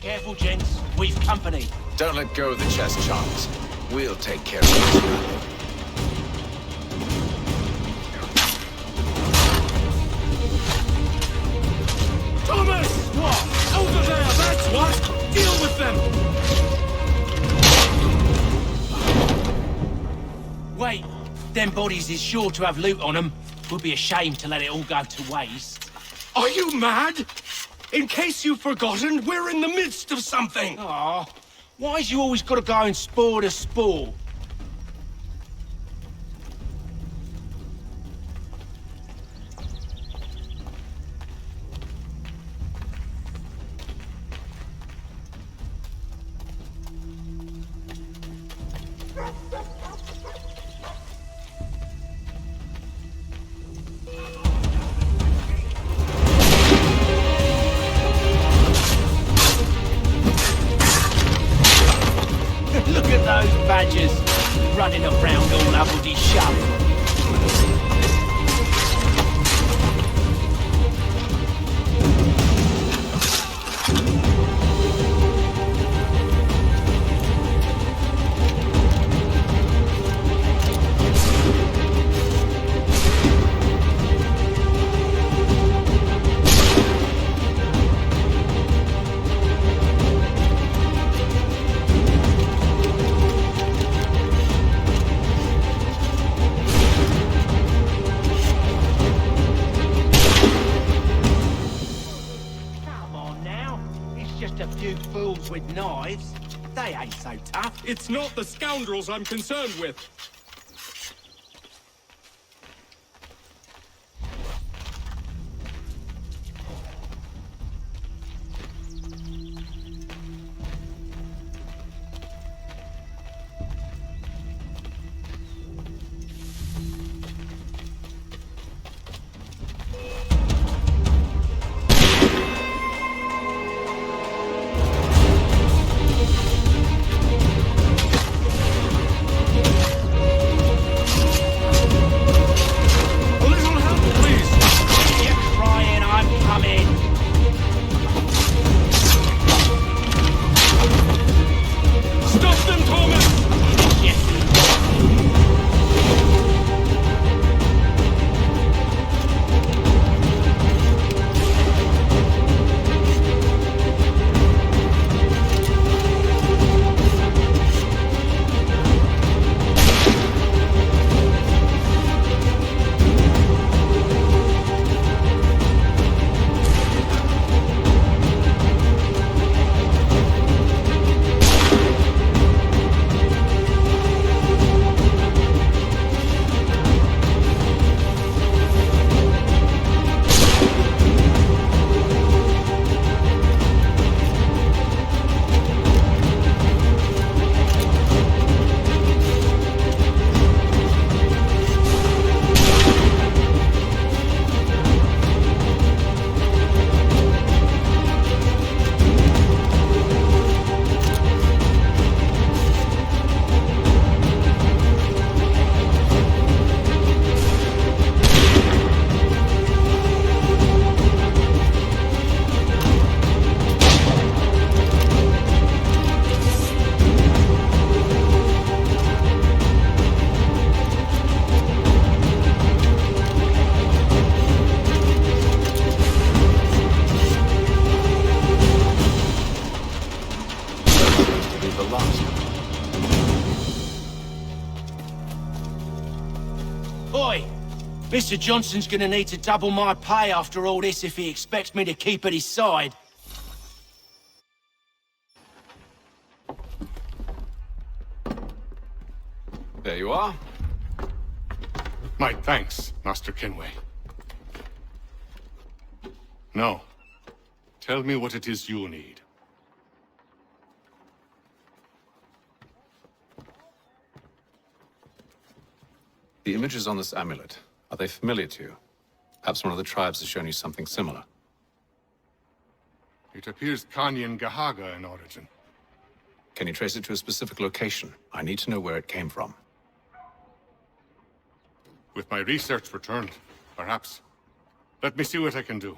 Speaker 8: Careful, gents. We've company.
Speaker 14: Don't let go of the chest, Charles. We'll take care of this.
Speaker 8: Thomas! What? Over there, that's what! Deal with them! Wait, them bodies is sure to have loot on them. Would be a shame to let it all go to waste.
Speaker 23: Are you mad? In case you've forgotten, we're in the midst of something!
Speaker 8: Aw, why's you always gotta go and spore to spore? Look at those badgers, running around all hubbledy shove. With knives, they ain't so tough.
Speaker 22: It's not the scoundrels I'm concerned with.
Speaker 8: bastard. Oi! Mr. Johnson's gonna need to double my pay after all this if he expects me to keep at his side.
Speaker 14: There you are.
Speaker 2: My thanks, Master Kenway. Now, tell me what it is you need.
Speaker 14: The images on this amulet, are they familiar to you? Perhaps one of the tribes has shown you something similar.
Speaker 2: It appears Kanyan Gahaga in origin.
Speaker 14: Can you trace it to a specific location? I need to know where it came from.
Speaker 2: With my research returned, perhaps. Let me see what I can do.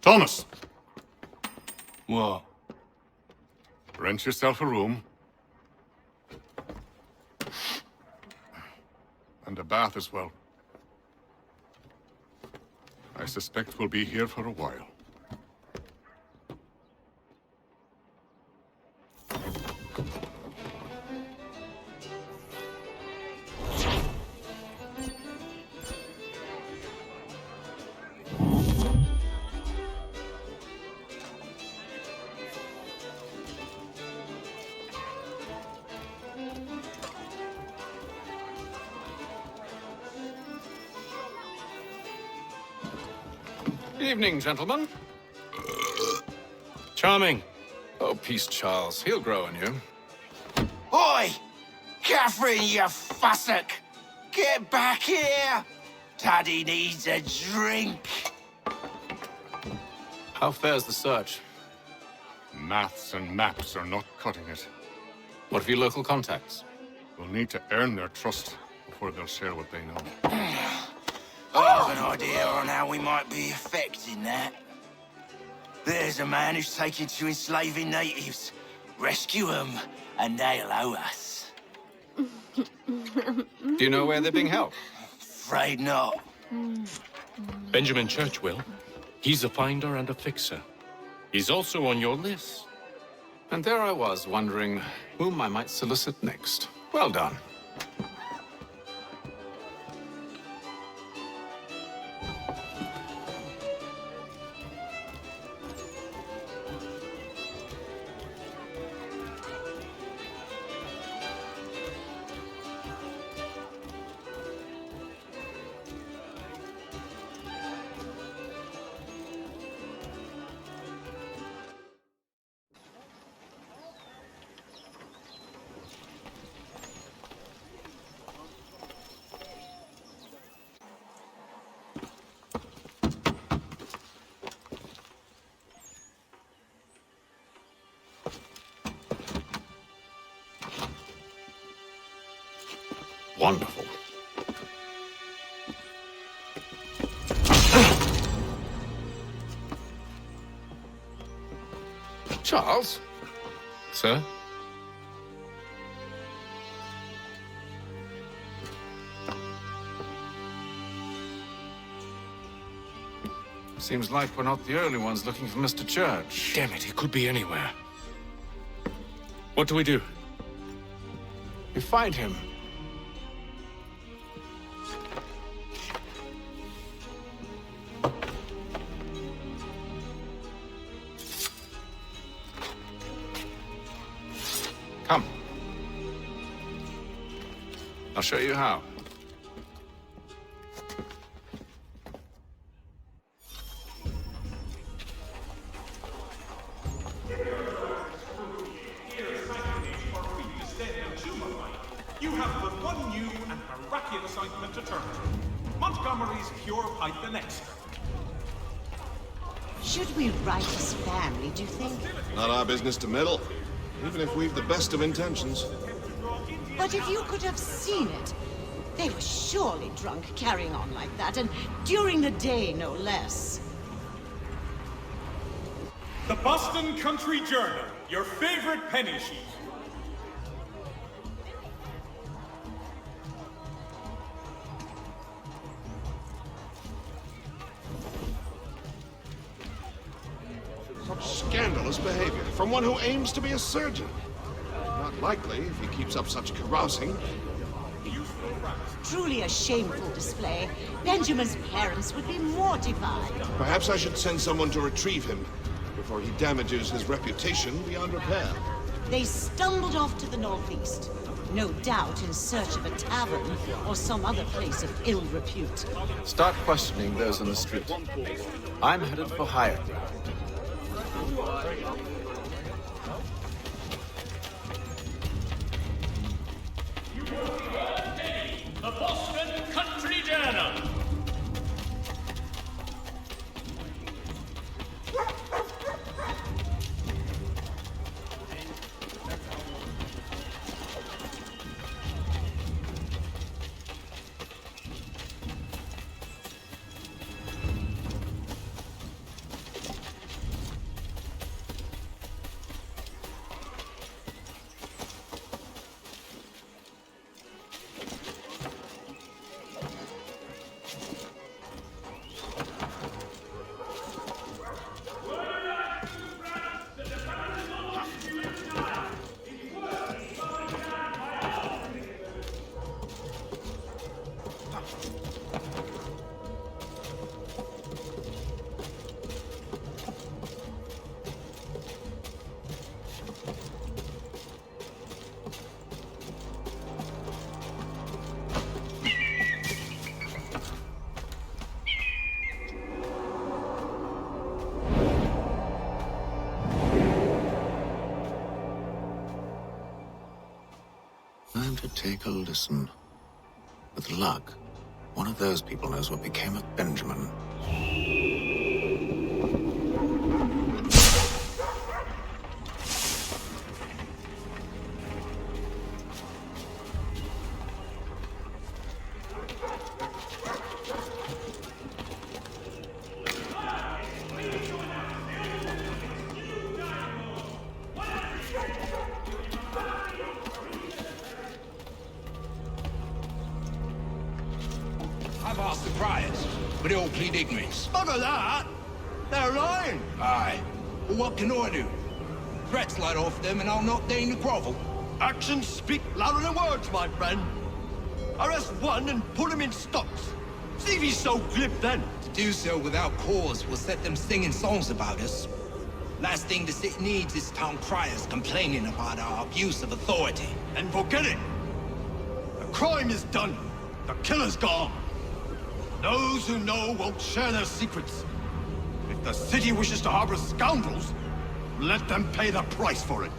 Speaker 2: Thomas!
Speaker 8: What?
Speaker 2: Rent yourself a room. And a bath as well. I suspect we'll be here for a while.
Speaker 14: Evening, gentlemen.
Speaker 22: Charming.
Speaker 14: Oh, peace, Charles. He'll grow on you.
Speaker 8: Oi! Catherine, you fussock! Get back here! Daddy needs a drink.
Speaker 14: How fares the search?
Speaker 2: Maths and maps are not cutting it.
Speaker 14: What of your local contacts?
Speaker 2: We'll need to earn their trust before they'll share what they know.
Speaker 8: I have an idea on how we might be affecting that. There's a man who's taken to enslaving natives. Rescue them, and they'll owe us.
Speaker 14: Do you know where they're being held?
Speaker 8: Afraid not.
Speaker 22: Benjamin Church will. He's a finder and a fixer. He's also on your list.
Speaker 14: And there I was, wondering whom I might solicit next. Well done. Wonderful. Charles?
Speaker 22: Sir?
Speaker 14: Seems like we're not the only ones looking for Mr. Church.
Speaker 22: Damn it, he could be anywhere. What do we do?
Speaker 14: We find him. Come. I'll show you how.
Speaker 16: You have but one new and miraculous ointment to turn to. Montgomery's Pure Pipe and Extra.
Speaker 11: Should we write his family, do you think?
Speaker 13: Not our business to meddle, even if we've the best of intentions.
Speaker 11: But if you could have seen it, they were surely drunk carrying on like that, and during the day, no less.
Speaker 16: The Boston Country Journal, your favorite penny sheet.
Speaker 13: Such scandalous behavior. from one who aims to be a surgeon. Not likely if he keeps up such carousing.
Speaker 11: Truly a shameful display. Benjamin's parents would be mortified.
Speaker 13: Perhaps I should send someone to retrieve him before he damages his reputation beyond repair.
Speaker 11: They stumbled off to the northeast. No doubt in search of a tavern or some other place of ill repute.
Speaker 14: Start questioning those on the street. I'm headed for higher ground.
Speaker 7: The Boston Country Journal.
Speaker 20: Time to take a listen. With luck, one of those people knows what became of Benjamin.
Speaker 8: I've asked the criers, but they all plead ignorance.
Speaker 17: Bugger that! They're lying!
Speaker 8: Aye. Well, what can I do? Threats light off them and I'll not deign to grovel.
Speaker 17: Actions speak louder than words, my friend. Arrest one and put him in stocks. See if he's so glib then.
Speaker 8: To do so without cause will set them singing songs about us. Last thing the city needs is town criers complaining about our abuse of authority.
Speaker 17: And forget it! The crime is done. The killer's gone. Those who know won't share their secrets. If the city wishes to harbor scoundrels, let them pay the price for it.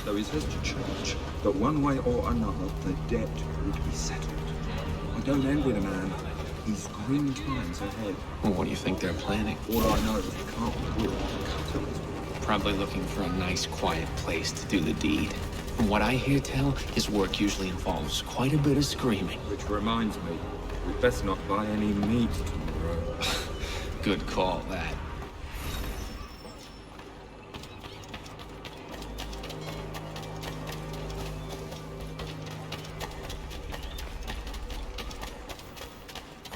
Speaker 18: Though he says to church that one way or another the debt would be settled. I don't envy the man. He's grim times ahead.
Speaker 24: Well, what do you think they're planning?
Speaker 18: All I know is the carpet will cut him.
Speaker 24: Probably looking for a nice, quiet place to do the deed. From what I hear tell, his work usually involves quite a bit of screaming.
Speaker 18: Which reminds me, we'd best not buy any meat tomorrow.
Speaker 24: Good call, that.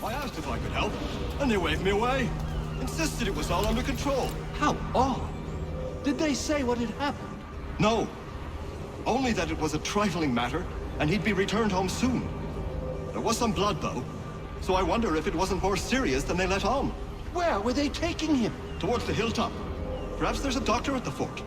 Speaker 17: I asked if I could help, and they waved me away. Insisted it was all under control.
Speaker 23: How odd. Did they say what had happened?
Speaker 17: No. Only that it was a trifling matter, and he'd be returned home soon. There was some blood, though, so I wonder if it wasn't more serious than they let on. Where were they taking him? Towards the hilltop. Perhaps there's a doctor at the fort.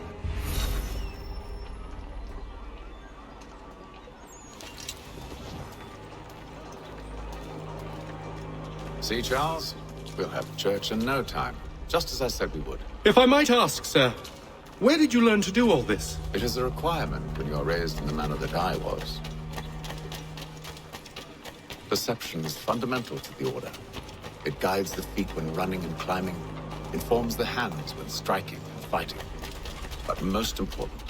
Speaker 14: See, Charles? We'll have church in no time. Just as I said we would.
Speaker 22: If I might ask, sir, where did you learn to do all this?
Speaker 14: It is a requirement when you are raised in the manner that I was. Perception is fundamental to the Order. It guides the feet when running and climbing, informs the hands when striking and fighting. But most important,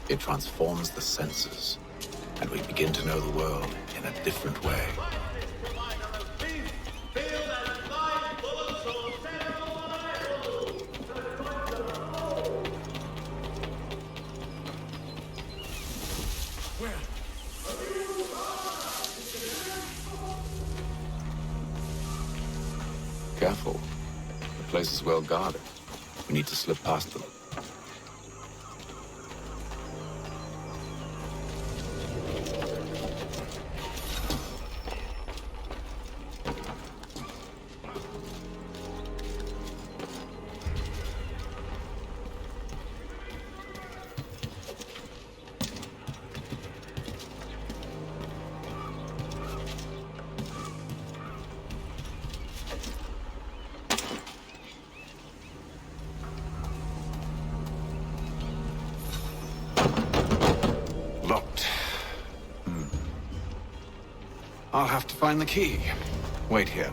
Speaker 14: it transforms the senses, and we begin to know the world in a different way. Careful. The place is well guarded. We need to slip past them. Locked. I'll have to find the key. Wait here.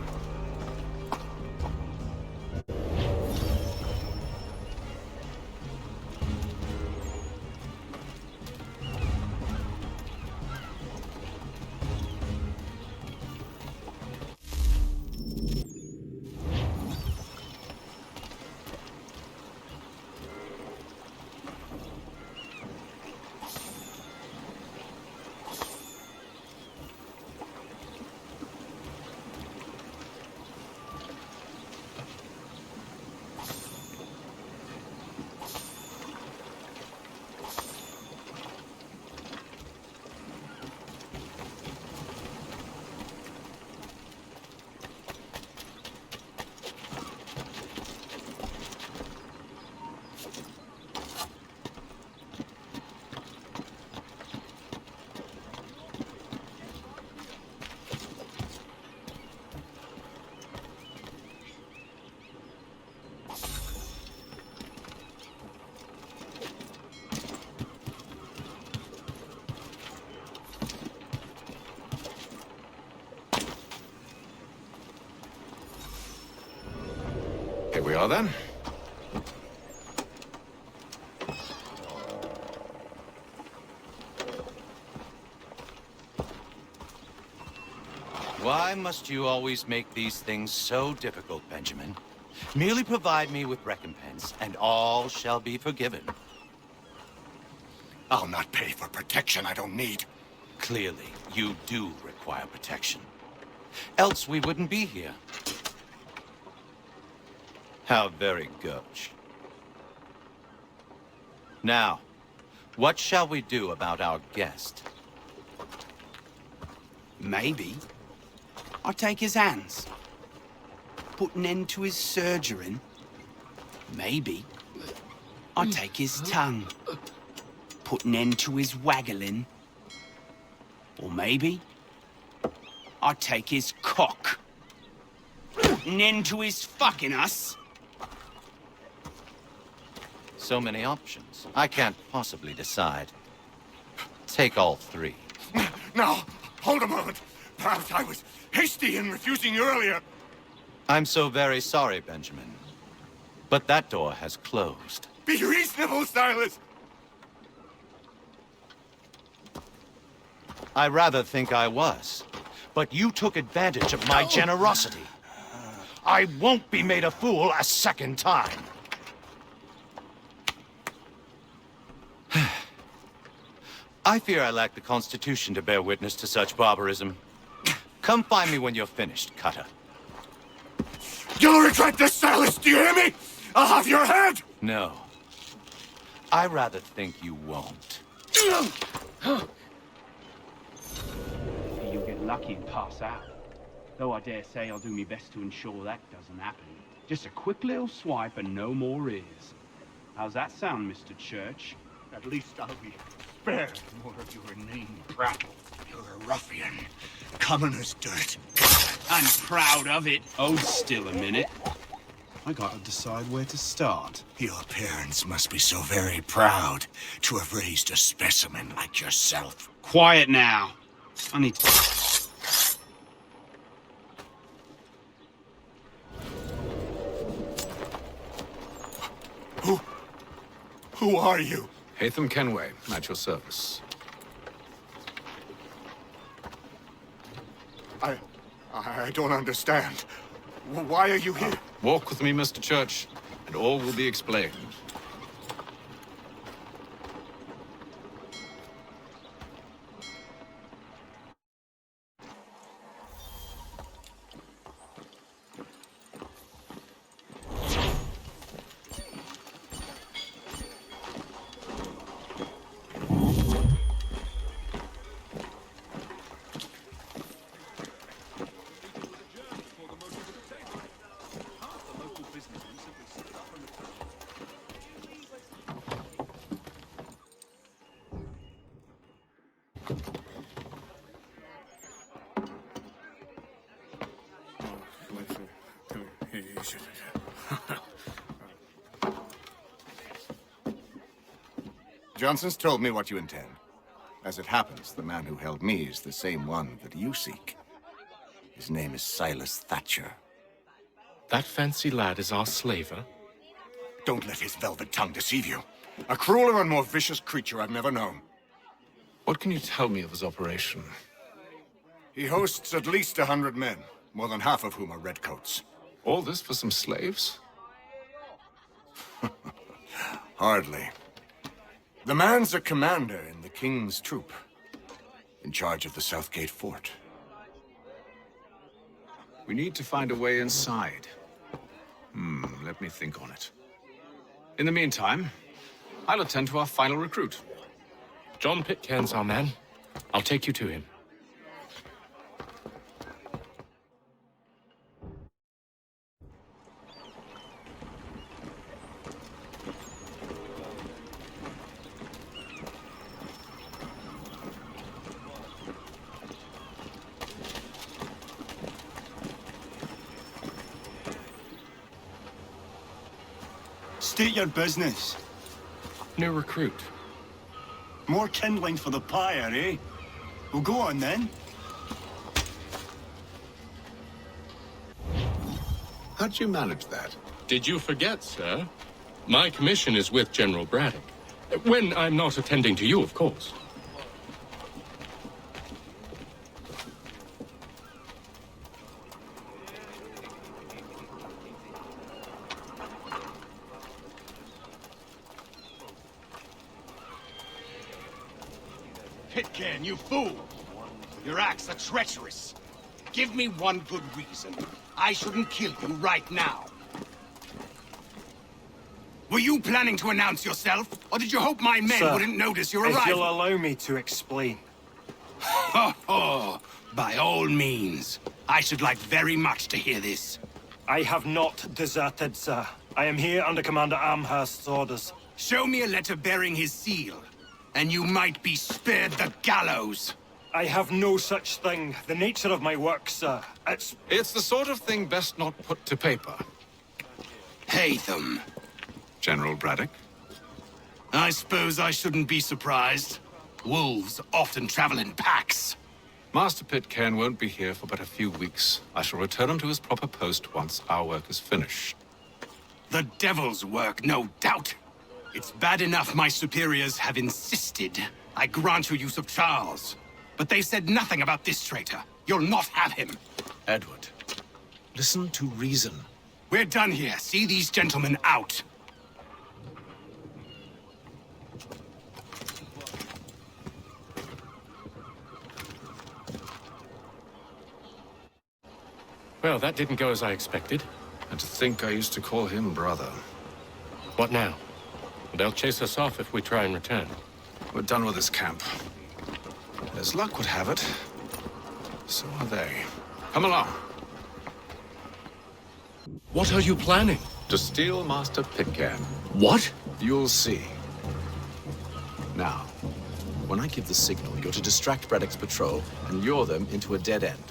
Speaker 14: Here we are, then.
Speaker 8: Why must you always make these things so difficult, Benjamin? Merely provide me with recompense, and all shall be forgiven.
Speaker 19: I'll not pay for protection I don't need.
Speaker 8: Clearly, you do require protection. Else we wouldn't be here. How very gauche. Now, what shall we do about our guest?
Speaker 9: Maybe I'll take his hands. Put an end to his surgering. Maybe I'll take his tongue. Put an end to his waggling. Or maybe I'll take his cock. Put an end to his fucking us.
Speaker 8: So many options. I can't possibly decide. Take all three.
Speaker 19: Now, hold a moment. Perhaps I was hasty in refusing you earlier.
Speaker 8: I'm so very sorry, Benjamin. But that door has closed.
Speaker 19: Be reasonable, Silas.
Speaker 8: I rather think I was. But you took advantage of my generosity. I won't be made a fool a second time. I fear I lack the constitution to bear witness to such barbarism. Come find me when you're finished, Cutter.
Speaker 19: You'll regret this, Silas, do you hear me? I'll have your head!
Speaker 8: No. I rather think you won't.
Speaker 9: You'll get lucky and pass out. Though I dare say I'll do my best to ensure that doesn't happen. Just a quick little swipe and no more is. How's that sound, Mr. Church?
Speaker 19: At least I'll be spared more of your inane prattle. You're a ruffian, common as dirt.
Speaker 9: I'm proud of it. Hold still a minute. I gotta decide where to start.
Speaker 19: Your parents must be so very proud to have raised a specimen like yourself.
Speaker 9: Quiet now. I need to...
Speaker 19: Who are you?
Speaker 14: Hatham Kenway, at your service.
Speaker 19: I don't understand. Why are you here?
Speaker 14: Walk with me, Mr. Church, and all will be explained.
Speaker 2: Johnson's told me what you intend. As it happens, the man who held me is the same one that you seek. His name is Silas Thatcher.
Speaker 22: That fancy lad is our slaver?
Speaker 19: Don't let his velvet tongue deceive you. A crueler and more vicious creature I've never known.
Speaker 14: What can you tell me of his operation?
Speaker 19: He hosts at least 100 men, more than half of whom are redcoats.
Speaker 14: All this for some slaves?
Speaker 19: Hardly. The man's a commander in the King's troop, in charge of the Southgate fort.
Speaker 14: We need to find a way inside. Let me think on it. In the meantime, I'll attend to our final recruit.
Speaker 22: John Pitcairn's our man. I'll take you to him.
Speaker 17: State your business.
Speaker 22: New recruit.
Speaker 17: More kindling for the pyre, eh? Well, go on then.
Speaker 14: How'd you manage that?
Speaker 22: Did you forget, sir? My commission is with General Braddock. When I'm not attending to you, of course.
Speaker 1: Pitcairn, you fool! Your acts are treacherous. Give me one good reason. I shouldn't kill you right now. Were you planning to announce yourself, or did you hope my men wouldn't notice your arrival?
Speaker 12: If you'll allow me to explain.
Speaker 1: Ho ho! By all means. I should like very much to hear this.
Speaker 12: I have not deserted, sir. I am here under Commander Amherst's orders.
Speaker 1: Show me a letter bearing his seal, and you might be spared the gallows.
Speaker 12: I have no such thing. The nature of my work, sir,
Speaker 14: It's the sort of thing best not put to paper.
Speaker 1: Hatham.
Speaker 14: General Braddock?
Speaker 1: I suppose I shouldn't be surprised. Wolves often travel in packs.
Speaker 14: Master Pitcairn won't be here for but a few weeks. I shall return him to his proper post once our work is finished.
Speaker 1: The devil's work, no doubt. It's bad enough my superiors have insisted I grant you use of Charles. But they've said nothing about this traitor. You'll not have him.
Speaker 14: Edward, listen to reason.
Speaker 1: We're done here. See these gentlemen out.
Speaker 22: Well, that didn't go as I expected.
Speaker 14: And to think I used to call him brother.
Speaker 22: What now? They'll chase us off if we try and return.
Speaker 14: We're done with this camp. As luck would have it, so are they. Come along.
Speaker 22: What are you planning?
Speaker 14: To steal Master Pitcairn.
Speaker 22: What?
Speaker 14: You'll see. Now, when I give the signal, you're to distract Braddock's patrol and lure them into a dead end.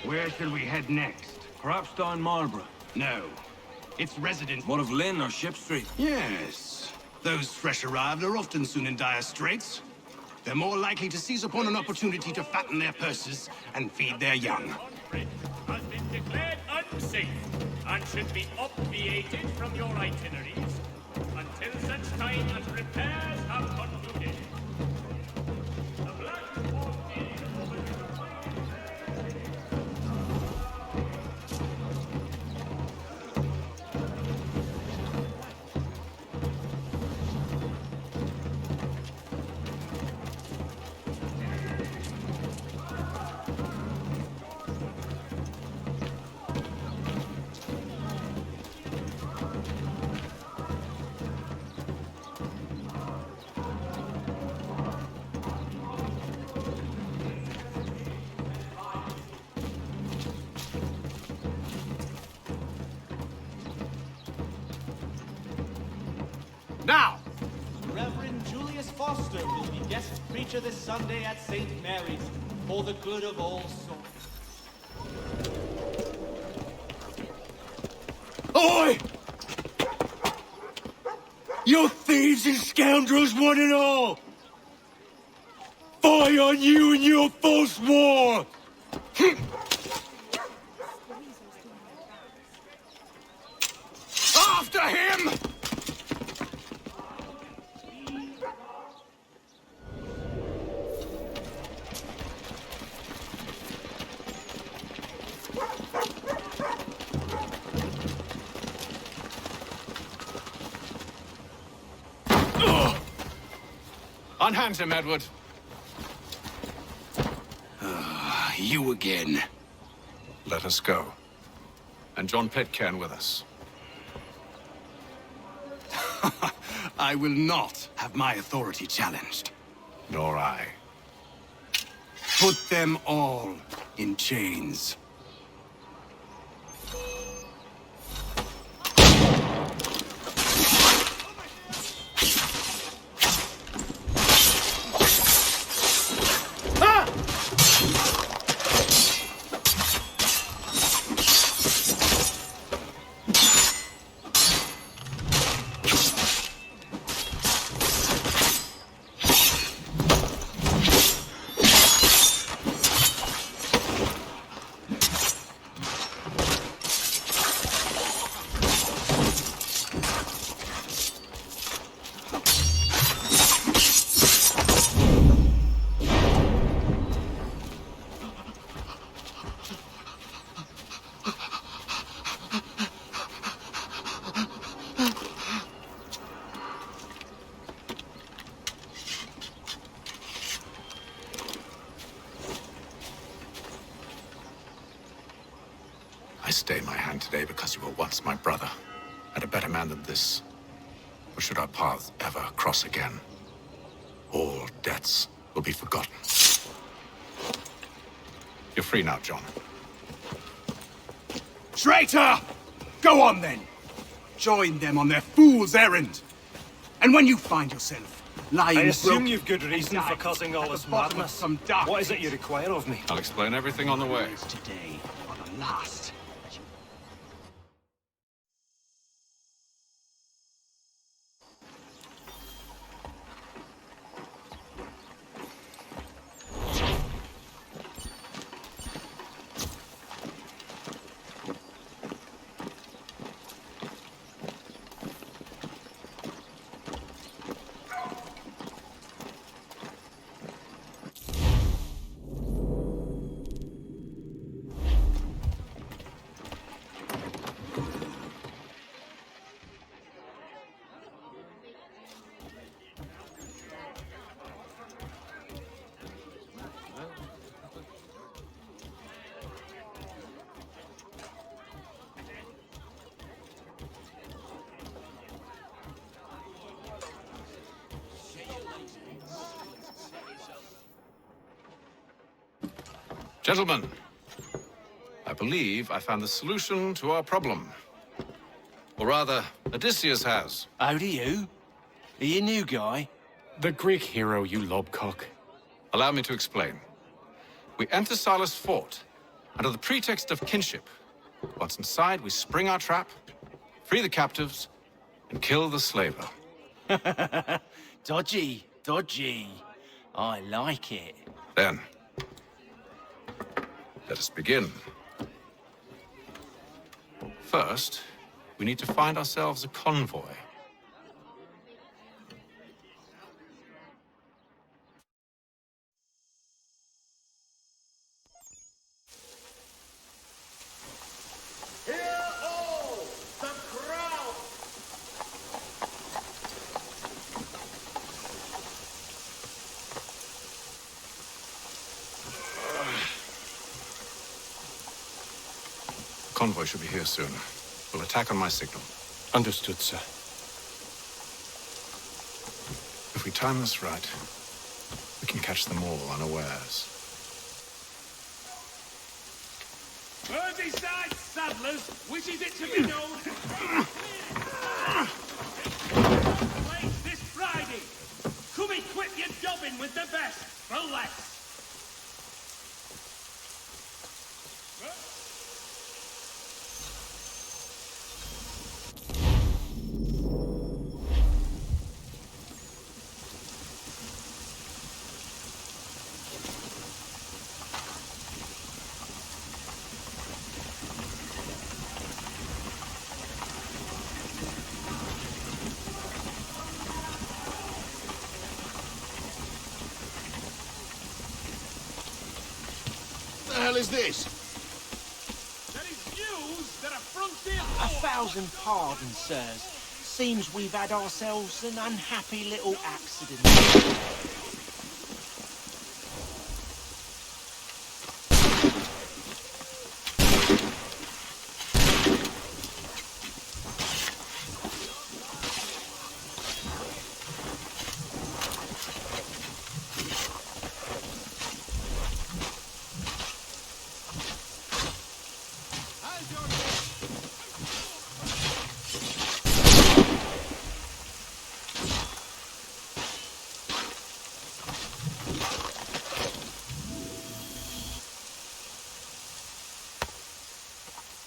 Speaker 1: Where shall we head next?
Speaker 4: Perhaps down Marlborough.
Speaker 1: No. Its residents...
Speaker 4: What of Lynn or Ship Street?
Speaker 1: Yes. Those fresh arrived are often soon in dire straits. They're more likely to seize upon an opportunity to fatten their purses and feed their young.
Speaker 7: Has been declared unsafe and should be obviated from your itineraries until such time as repairs have concluded. The Black Hawk
Speaker 1: Now!
Speaker 5: Reverend Julius Foster will be guest preacher this Sunday at St. Mary's for the good of all souls.
Speaker 17: Oi! You thieves and scoundrels, one and all! Fie on you and your false war!
Speaker 1: After him!
Speaker 14: Unhand him, Edward.
Speaker 1: You again.
Speaker 14: Let us go. And John Pitcairn with us.
Speaker 1: I will not have my authority challenged.
Speaker 14: Nor I.
Speaker 1: Put them all in chains.
Speaker 14: I stay my hand today because you were once my brother, and a better man than this. Or should our paths ever cross again, all debts will be forgotten. You're free now, John.
Speaker 1: Traitor! Go on then! Join them on their fool's errand! And when you find yourself lying
Speaker 12: I assume
Speaker 1: broken
Speaker 12: you've good reason for causing all this madness. What is it you require of me?
Speaker 14: I'll explain everything on the way.
Speaker 1: Today are the last.
Speaker 14: Gentlemen, I believe I found the solution to our problem. Or rather, Odysseus has.
Speaker 8: How do you? Are you a new guy?
Speaker 22: The Greek hero, you lobcock.
Speaker 14: Allow me to explain. We enter Silas' fort, under the pretext of kinship. Once inside, we spring our trap, free the captives, and kill the slaver.
Speaker 8: Dodgy, dodgy. I like it.
Speaker 14: Then, let us begin. First, we need to find ourselves a convoy. Convoy should be here soon. We'll attack on my signal.
Speaker 22: Understood, sir.
Speaker 14: If we time this right, we can catch them all unawares.
Speaker 7: Merseyside Saddlers wishes it to be known. Place this Friday. Come equip your jobbing with the best for less.
Speaker 13: What the hell is this?
Speaker 7: There is news that a frontier...
Speaker 8: 1,000 pardons, sirs. Seems we've had ourselves an unhappy little accident.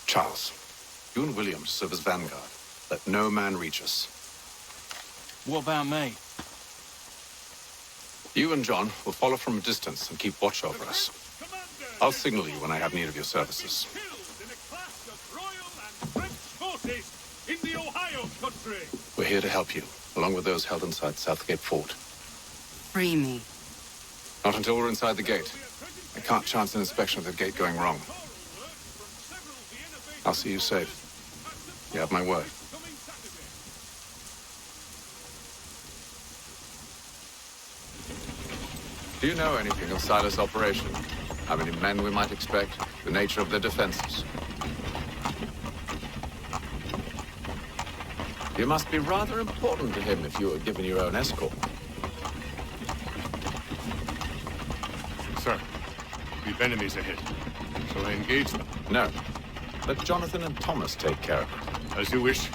Speaker 14: Charles, you and Williams serve as vanguard. Let no man reach us.
Speaker 8: What about me?
Speaker 14: You and John will follow from a distance and keep watch over us. I'll signal you when I have need of your services.
Speaker 7: in the Ohio country.
Speaker 14: We're here to help you, along with those held inside Southgate Fort.
Speaker 3: Free me.
Speaker 14: Not until we're inside the gate. I can't chance an inspection of the gate going wrong. I'll see you safe. You have my word. Do you know anything of Silas' operation? How many men we might expect? The nature of their defenses? You must be rather important to him if you were given your own escort.
Speaker 6: Sir, we've enemies ahead. Shall I engage them?
Speaker 14: No. Let Jonathan and Thomas take care of it.
Speaker 6: As you wish.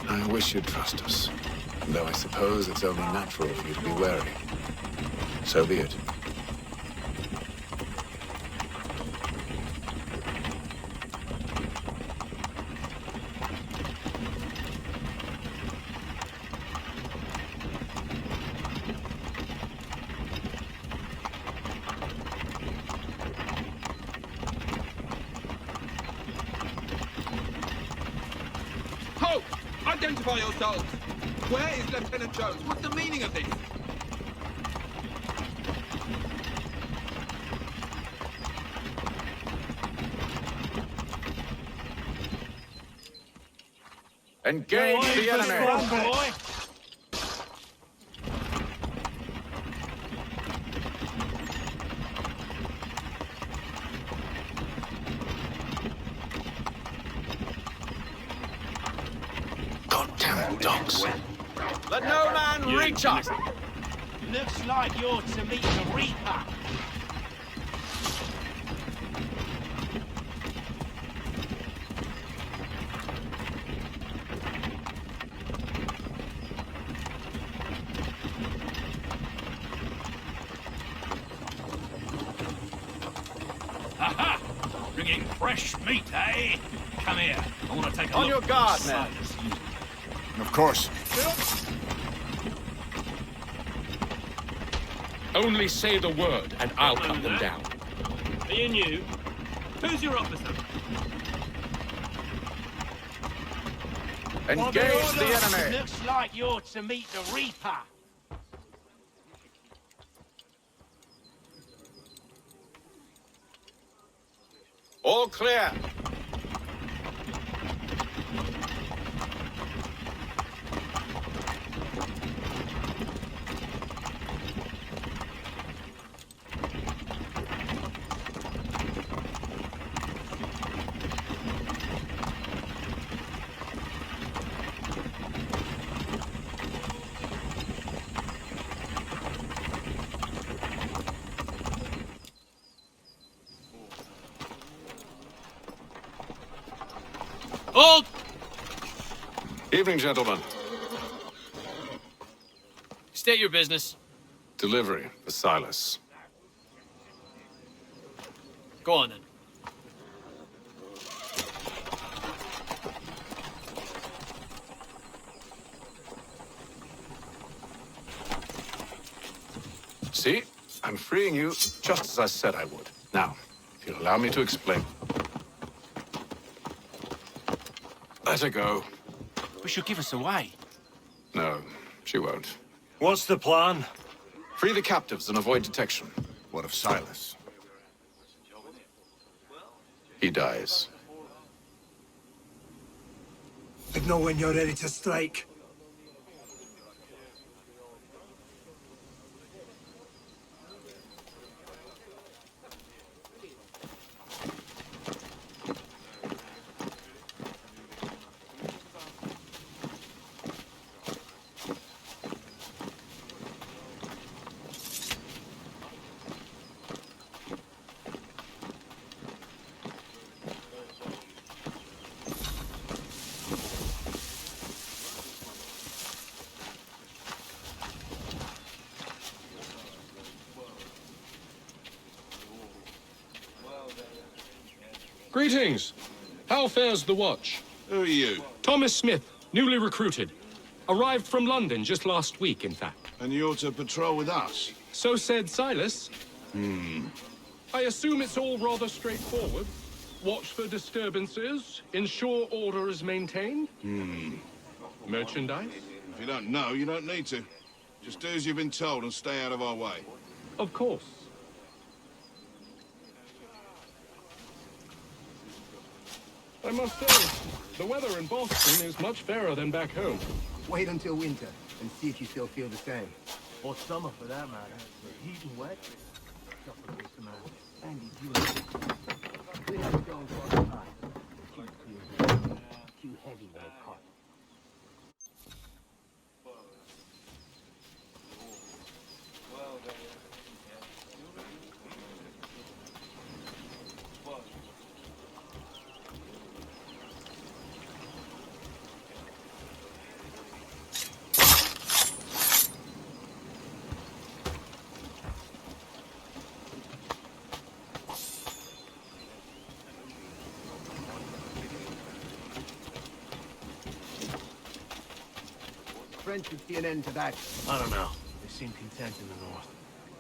Speaker 14: I wish you'd trust us. Though I suppose it's only natural for you to be wary. So be it.
Speaker 17: Halt! Identify yourselves! Where is Lieutenant Jones? What's the meaning of this?
Speaker 14: Engage the enemy! Goddamn dogs. Let no man reach us!
Speaker 8: Looks like you're to meet the Reaper.
Speaker 7: Aha! Bringing fresh meat, eh? Come here. I want to take a
Speaker 14: On
Speaker 7: look.
Speaker 14: your guard, man.
Speaker 2: Of course.
Speaker 22: Only say the word, and I'll cut them down.
Speaker 16: Me and you. Who's your officer?
Speaker 14: Engage the enemy.
Speaker 8: Looks like you're to meet the Reaper.
Speaker 14: All clear.
Speaker 16: Hold!
Speaker 14: Evening, gentlemen.
Speaker 16: State your business.
Speaker 14: Delivery for Silas.
Speaker 16: Go on, then.
Speaker 14: See? I'm freeing you just as I said I would. Now, if you'll allow me to explain. Let her go.
Speaker 8: But she'll give us away.
Speaker 14: No, she won't.
Speaker 12: What's the plan?
Speaker 14: Free the captives and avoid detection.
Speaker 2: What of Silas?
Speaker 14: He dies.
Speaker 17: Signal when you're ready to strike.
Speaker 22: Greetings. How fares the watch?
Speaker 13: Who are you?
Speaker 22: Thomas Smith, newly recruited. Arrived from London just last week, in fact.
Speaker 13: And you're to patrol with us?
Speaker 22: So said Silas. I assume it's all rather straightforward. Watch for disturbances, ensure order is maintained. Merchandise?
Speaker 13: If you don't know, you don't need to. Just do as you've been told and stay out of our way.
Speaker 22: Of course. I must say, the weather in Boston is much fairer than back home.
Speaker 3: Wait until winter and see if you still feel the same.
Speaker 5: Or summer, for that matter. Heat and wet.
Speaker 3: Andy, you we have going for the hot. Too heavy when it's hot. French would see an end to that.
Speaker 5: I don't know. They seem content in the north.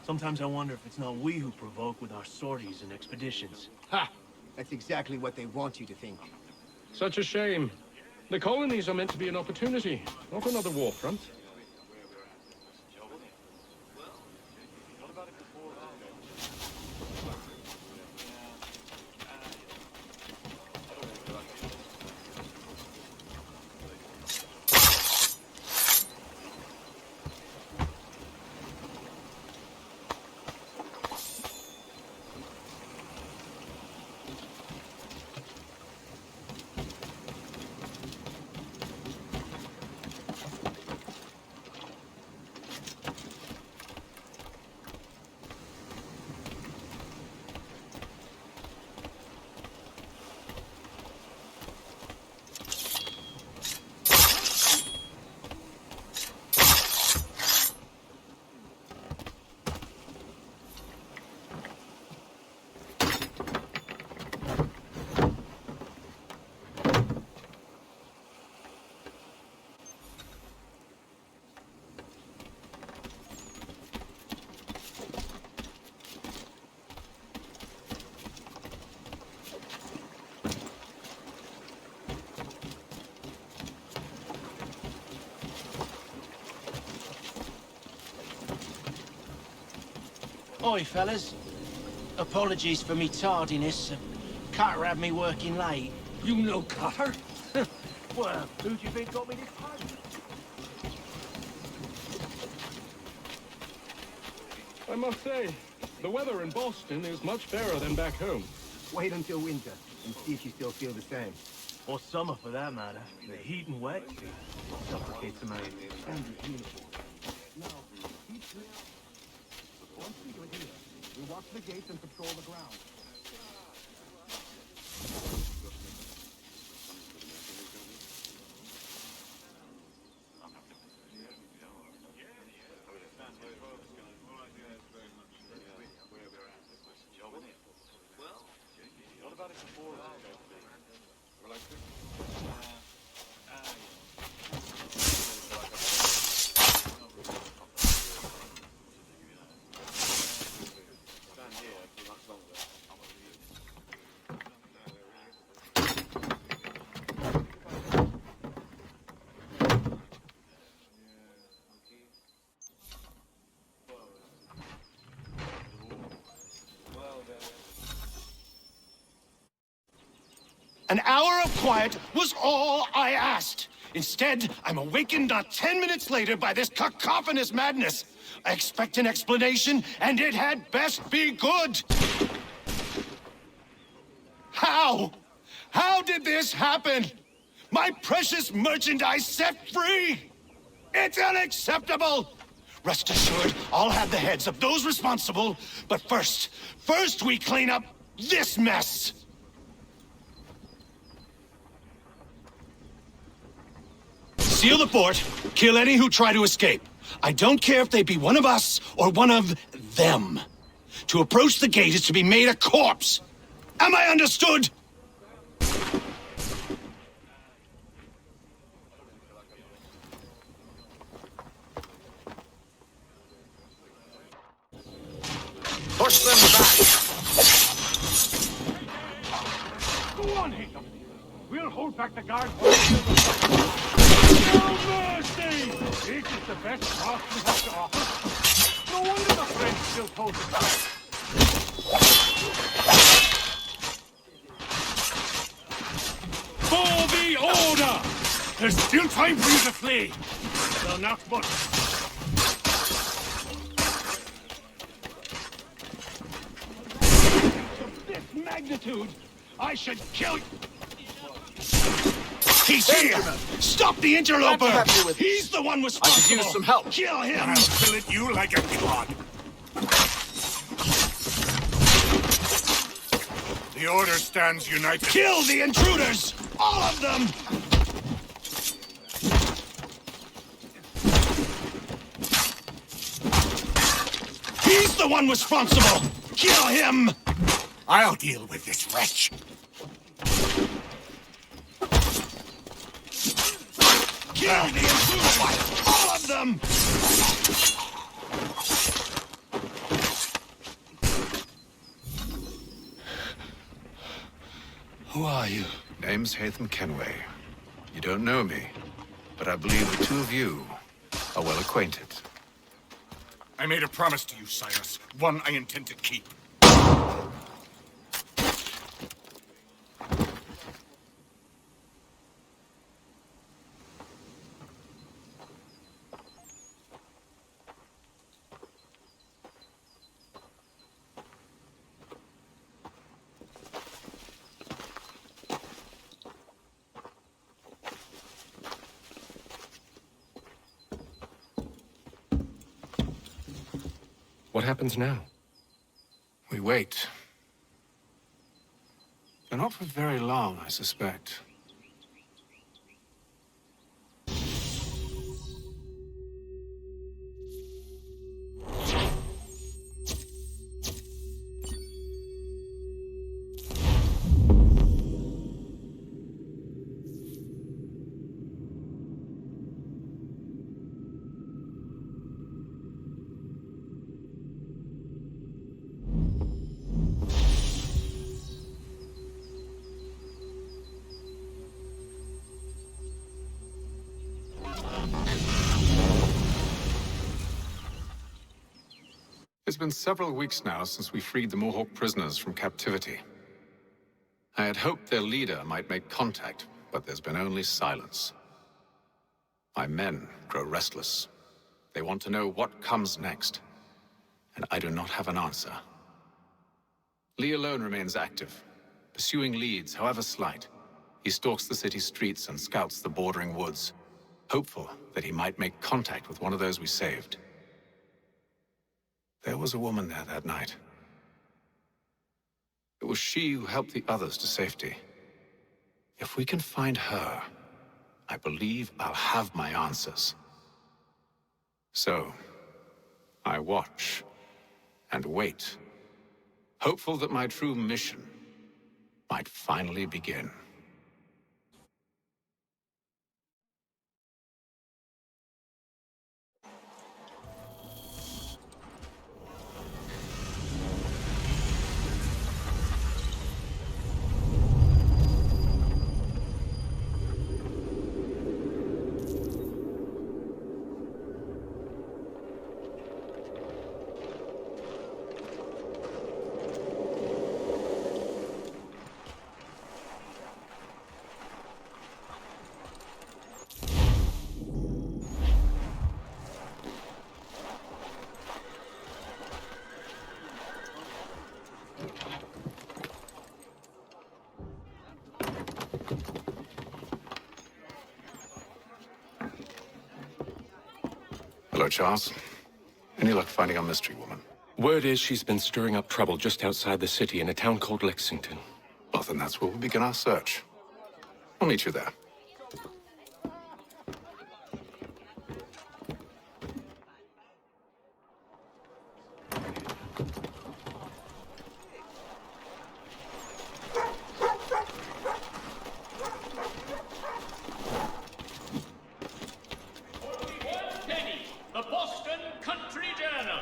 Speaker 5: Sometimes I wonder if it's not we who provoke with our sorties and expeditions.
Speaker 3: Ha! That's exactly what they want you to think.
Speaker 22: Such a shame. The colonies are meant to be an opportunity, not another war front.
Speaker 8: Oi, fellas. Apologies for me tardiness. Carter had me working late.
Speaker 22: You know Carter?
Speaker 3: Well, who do you think got me this party?
Speaker 22: I must say, the weather in Boston is much fairer than back home.
Speaker 3: Wait until winter and see if you still feel the same. Or summer, for that matter. The heat and wet suffocates a man. And his uniform. Now, keep clear. Once we get here, we watch the gates and patrol the ground.
Speaker 1: An hour of quiet was all I asked. Instead, I'm awakened not 10 minutes later by this cacophonous madness. I expect an explanation, and it had best be good. How? How did this happen? My precious merchandise set free! It's unacceptable! Rest assured, I'll have the heads of those responsible, but first we clean up this mess! Seal the fort, kill any who try to escape. I don't care if they be one of us or one of them. To approach the gate is to be made a corpse. Am I understood?
Speaker 19: Push them back!
Speaker 22: Go on, Hingham. We'll hold back the guard. No mercy! This is the best cross we have to offer. No wonder the French still hold the back.
Speaker 1: For the order! There's still time for you to flee. So not much.
Speaker 22: Of this magnitude, I should kill you.
Speaker 1: He's here! Stop the interloper! He's the one responsible!
Speaker 14: I could use some help.
Speaker 1: Kill him!
Speaker 6: I'll kill it you like a clod. The Order stands united.
Speaker 1: Kill the intruders! All of them! He's the one responsible! Kill him!
Speaker 6: I'll deal with this wretch.
Speaker 1: Kill the intruders! All of them!
Speaker 6: Who are you?
Speaker 14: Name's Hatham Kenway. You don't know me, but I believe the two of you are well acquainted.
Speaker 6: I made a promise to you, Silas. One I intend to keep.
Speaker 10: What happens now?
Speaker 14: We wait. But not for very long, I suspect. It's been several weeks now since we freed the Mohawk prisoners from captivity. I had hoped their leader might make contact, but there's been only silence. My men grow restless. They want to know what comes next, and I do not have an answer. Lee alone remains active, pursuing leads, however slight. He stalks the city streets and scouts the bordering woods, hopeful that he might make contact with one of those we saved. There was a woman there that night. It was she who helped the others to safety. If we can find her, I believe I'll have my answers. So, I watch and wait, hopeful that my true mission might finally begin. Hello, Charles. Any luck finding our mystery woman?
Speaker 10: Word is she's been stirring up trouble just outside the city in a town called Lexington.
Speaker 14: Well, then that's where we'll begin our search. I'll meet you there.
Speaker 7: The Boston Country Journal.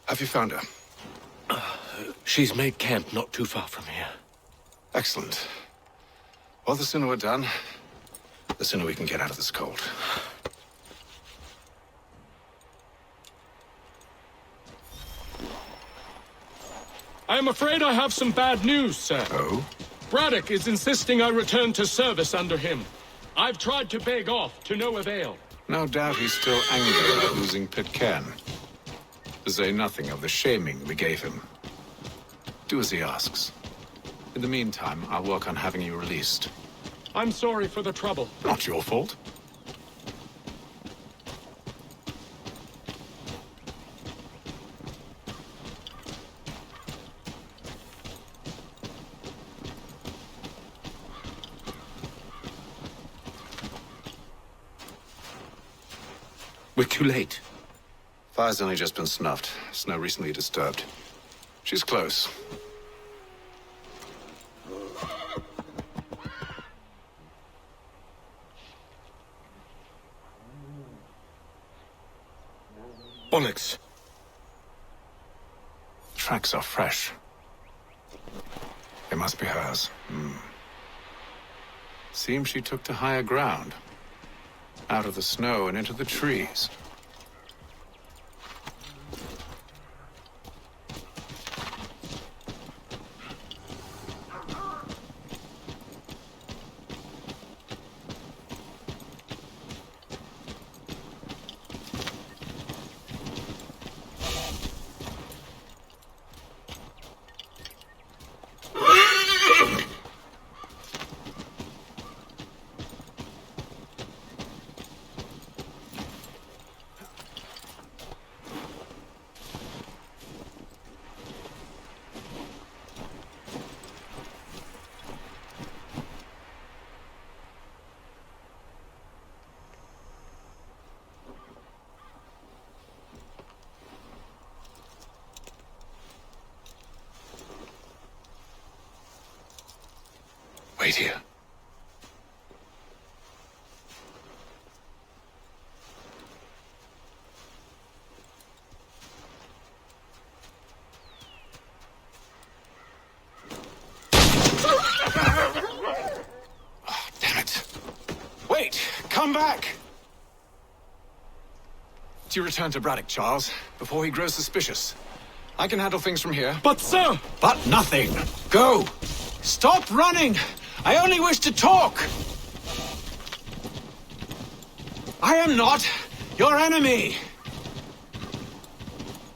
Speaker 14: Have you found her?
Speaker 10: She's made camp not too far from here.
Speaker 14: Excellent. Well, the sooner we're done, the sooner we can get out of this cold.
Speaker 22: I am afraid I have some bad news, sir.
Speaker 14: Oh?
Speaker 22: Braddock is insisting I return to service under him. I've tried to beg off, to no avail.
Speaker 14: No doubt he's still angry about losing Pitcairn. To say nothing of the shaming we gave him. Do as he asks. In the meantime, I'll work on having you released.
Speaker 22: I'm sorry for the trouble.
Speaker 14: Not your fault.
Speaker 10: We're too late.
Speaker 14: Fire's only just been snuffed. Snow recently disturbed. She's close.
Speaker 10: Onyx.
Speaker 14: Tracks are fresh. They must be hers. Seems she took to higher ground. Out of the snow and into the trees.
Speaker 10: Wait here.
Speaker 14: Oh, damn it. Wait! Come back! Do you return to Braddock, Charles, before he grows suspicious? I can handle things from here.
Speaker 12: But, sir!
Speaker 14: But nothing! Go! Stop running! I only wish to talk! I am not your enemy!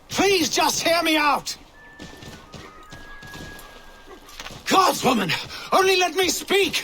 Speaker 14: Please just hear me out! Gods, woman! Only let me speak!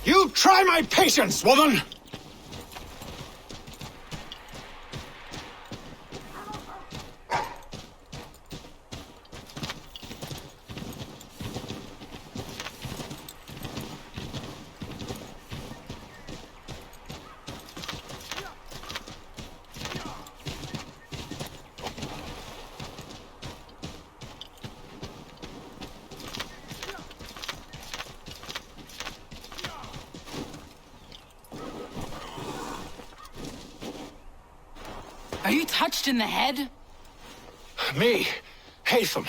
Speaker 14: You try my patience, woman!
Speaker 11: Are you touched in the head?
Speaker 14: Me, Hatham.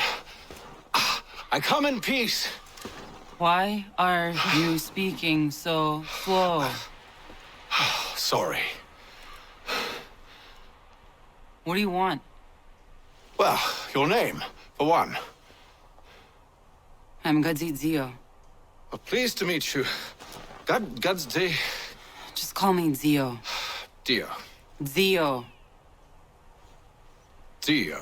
Speaker 14: I come in peace.
Speaker 11: Why are you speaking so slow?
Speaker 14: Sorry.
Speaker 11: What do you want?
Speaker 14: Well, your name, for one.
Speaker 11: I'm Gadzit Zio.
Speaker 14: Well, pleased to meet you. Gadzde.
Speaker 11: Just call me Zio.
Speaker 14: Dio.
Speaker 11: Zio.
Speaker 14: Dio.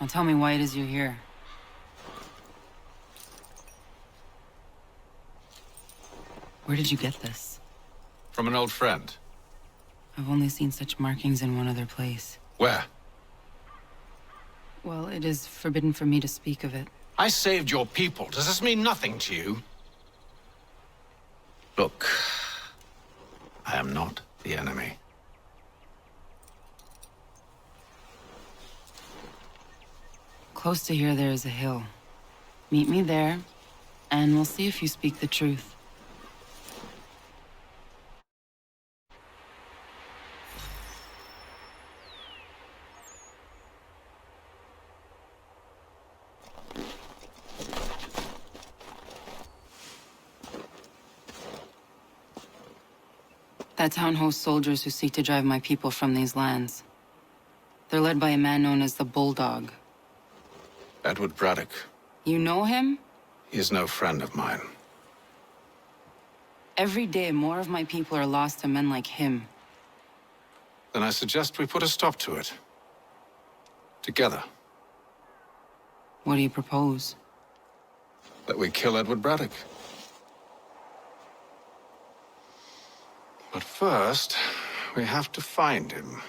Speaker 11: Now tell me why it is you're here. Where did you get this?
Speaker 14: From an old friend.
Speaker 11: I've only seen such markings in one other place.
Speaker 14: Where?
Speaker 11: Well, it is forbidden for me to speak of it.
Speaker 14: I saved your people. Does this mean nothing to you? Look, I am not the enemy.
Speaker 11: Close to here, there is a hill. Meet me there, and we'll see if you speak the truth. That town hosts soldiers who seek to drive my people from these lands. They're led by a man known as the Bulldog.
Speaker 14: Edward Braddock.
Speaker 11: You know him?
Speaker 14: He is no friend of mine.
Speaker 11: Every day, more of my people are lost to men like him.
Speaker 14: Then I suggest we put a stop to it. Together.
Speaker 11: What do you propose?
Speaker 14: That we kill Edward Braddock. But first, we have to find him.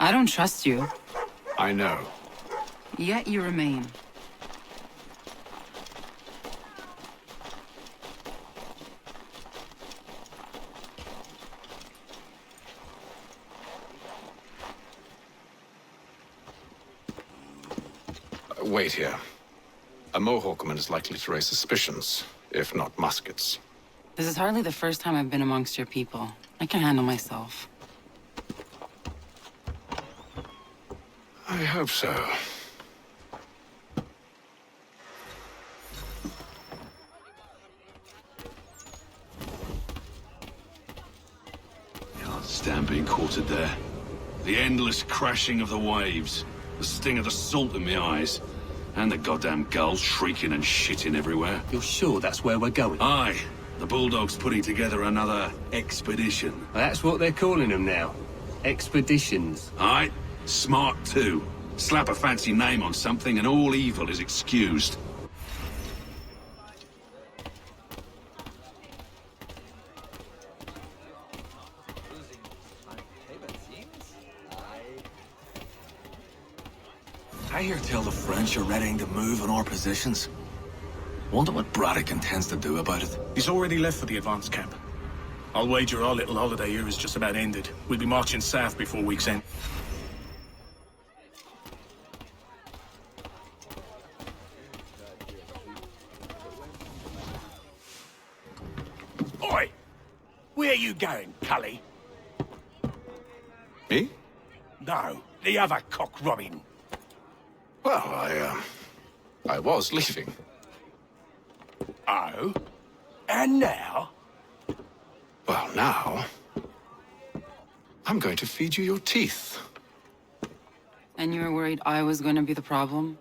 Speaker 11: I don't trust you.
Speaker 14: I know.
Speaker 11: Yet you remain.
Speaker 14: Wait here. A Mohawkman is likely to raise suspicions, if not muskets.
Speaker 11: This is hardly the first time I've been amongst your people. I can handle myself.
Speaker 14: I hope so.
Speaker 15: Can't stand being quartered there. The endless crashing of the waves, the sting of the salt in my eyes, and the goddamn gulls shrieking and shitting everywhere.
Speaker 3: You're sure that's where we're going?
Speaker 15: Aye. The Bulldog's putting together another expedition.
Speaker 3: That's what they're calling them now. Expeditions.
Speaker 15: Aye. Smart too. Slap a fancy name on something and all evil is excused.
Speaker 18: I hear tell the French are readying to move on our positions. Wonder what Braddock intends to do about it.
Speaker 20: He's already left for the advance camp. I'll wager our little holiday here is just about ended. We'll be marching south before week's end.
Speaker 18: Oi! Where you going, Cully?
Speaker 14: Me?
Speaker 18: No, the other cock robin.
Speaker 14: Well, I was leaving.
Speaker 18: Oh? And now?
Speaker 14: Well, now... I'm going to feed you your teeth.
Speaker 11: And you were worried I was going to be the problem?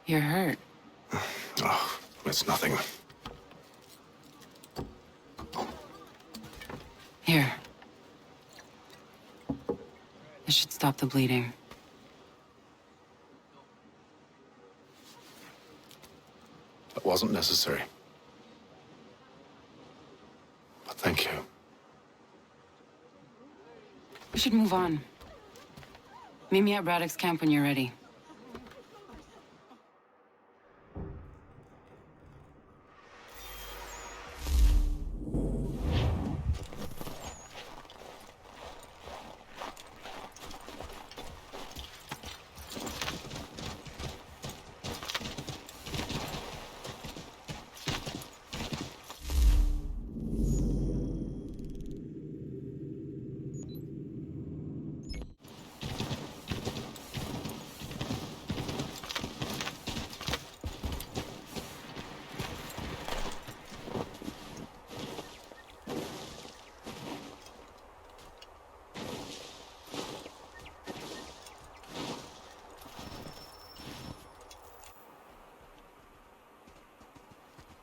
Speaker 11: You're hurt.
Speaker 14: Oh, it's nothing.
Speaker 11: Here. This should stop the bleeding.
Speaker 14: That wasn't necessary. But thank you.
Speaker 11: We should move on. Meet me at Braddock's camp when you're ready.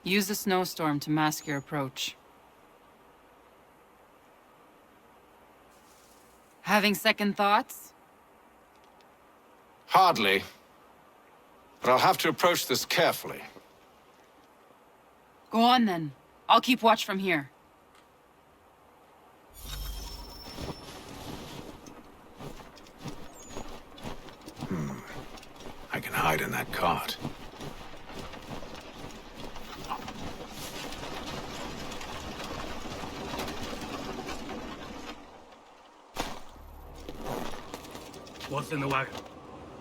Speaker 11: Use the snowstorm to mask your approach. Having second thoughts?
Speaker 14: Hardly. But I'll have to approach this carefully.
Speaker 11: Go on then. I'll keep watch from here.
Speaker 14: I can hide in that cart.
Speaker 20: What's in the wagon?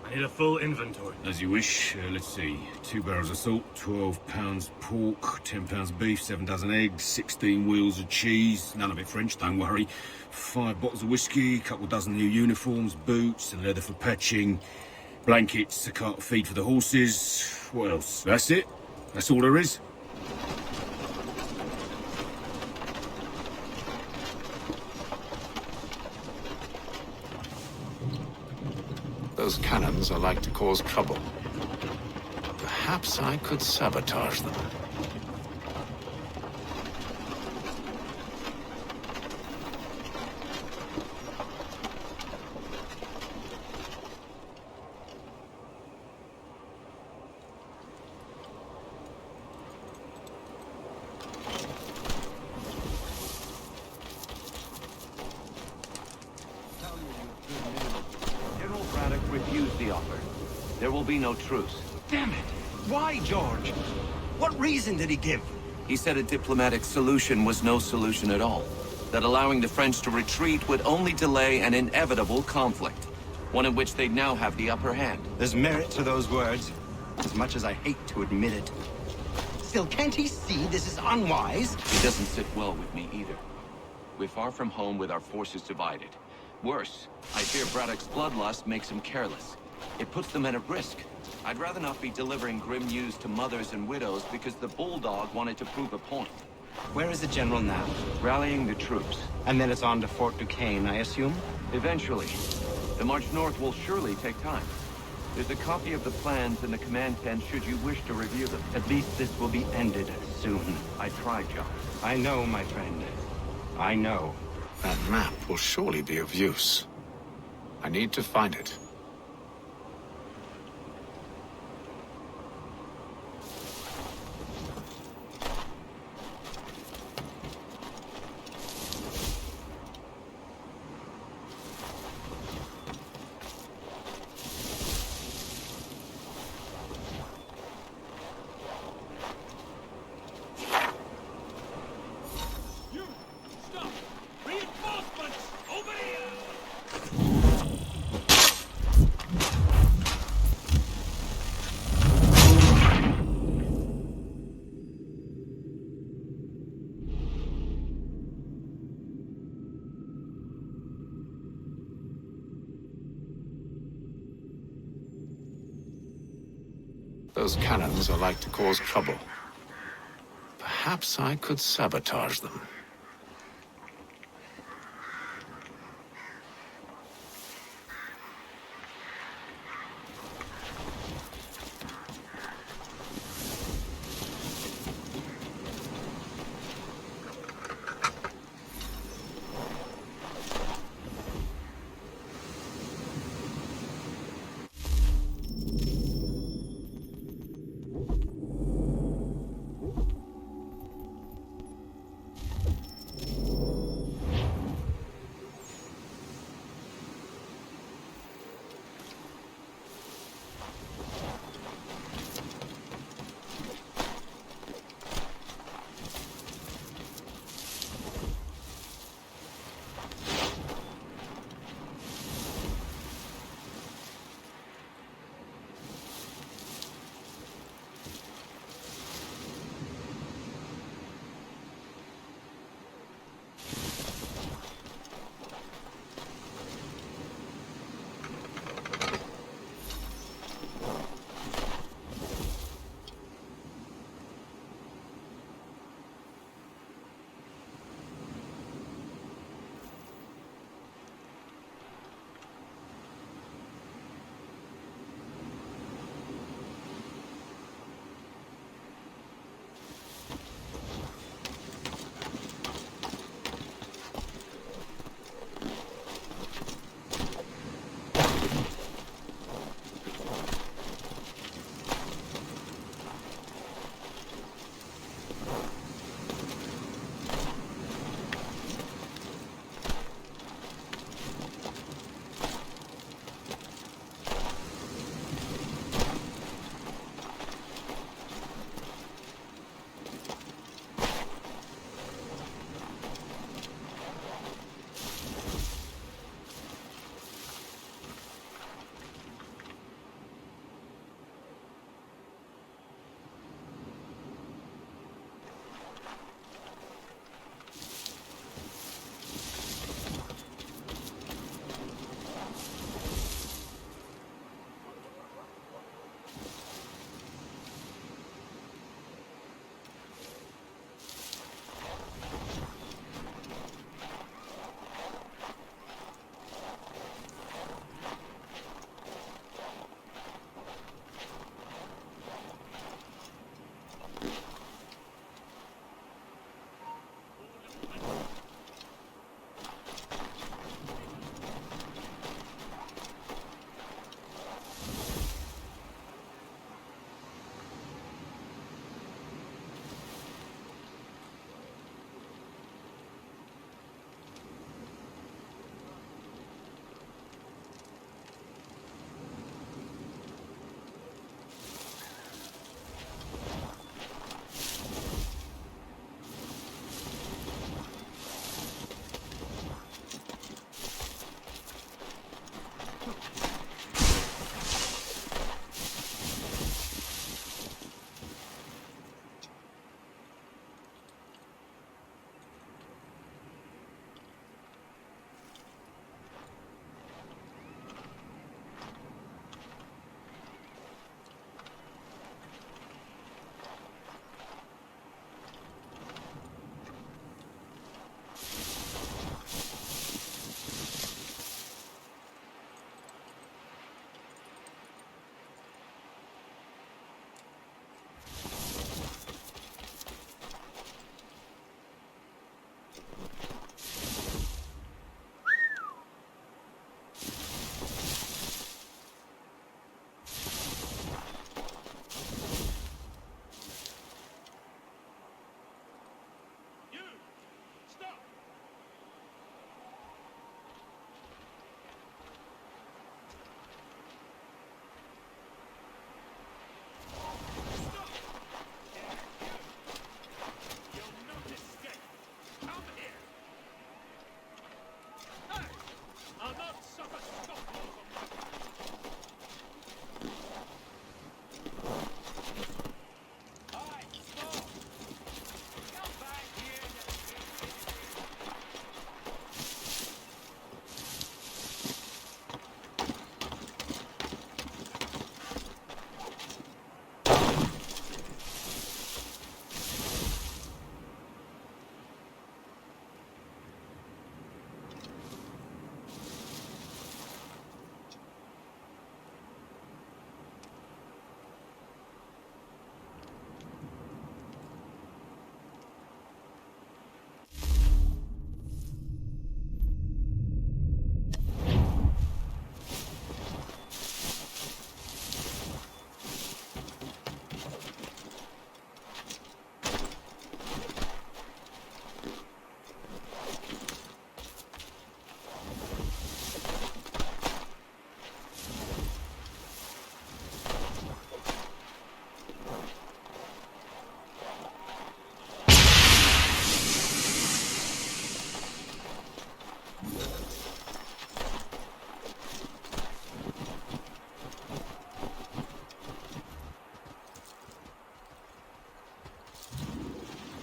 Speaker 20: I need a full inventory.
Speaker 15: As you wish. Let's see. 2 barrels of salt, 12 pounds pork, 10 pounds beef, 7 dozen eggs, 16 wheels of cheese. None of it French, don't worry. 5 bottles of whiskey, a couple dozen new uniforms, boots and leather for patching, blankets, a cart of feed for the horses. What else? That's it. That's all there is.
Speaker 14: Those cannons are like to cause trouble. Perhaps I could sabotage them.
Speaker 9: General Braddock refused the offer. There will be no truce.
Speaker 5: Damn it! Why, George? What reason did he give?
Speaker 9: He said a diplomatic solution was no solution at all. That allowing the French to retreat would only delay an inevitable conflict. One in which they'd now have the upper hand.
Speaker 5: There's merit to those words, as much as I hate to admit it. Still, can't he see this is unwise?
Speaker 9: It doesn't sit well with me either. We're far from home with our forces divided. Worse, I fear Braddock's bloodlust makes him careless. It puts the men at risk. I'd rather not be delivering grim news to mothers and widows because the Bulldog wanted to prove a point.
Speaker 5: Where is the General now?
Speaker 9: Rallying the troops.
Speaker 5: And then it's on to Fort Duquesne, I assume?
Speaker 9: Eventually. The march north will surely take time. There's a copy of the plans in the command tent should you wish to review them.
Speaker 5: At least this will be ended soon.
Speaker 9: I tried, John.
Speaker 5: I know, my friend. I know.
Speaker 14: That map will surely be of use. I need to find it. Those cannons are like to cause trouble. Perhaps I could sabotage them.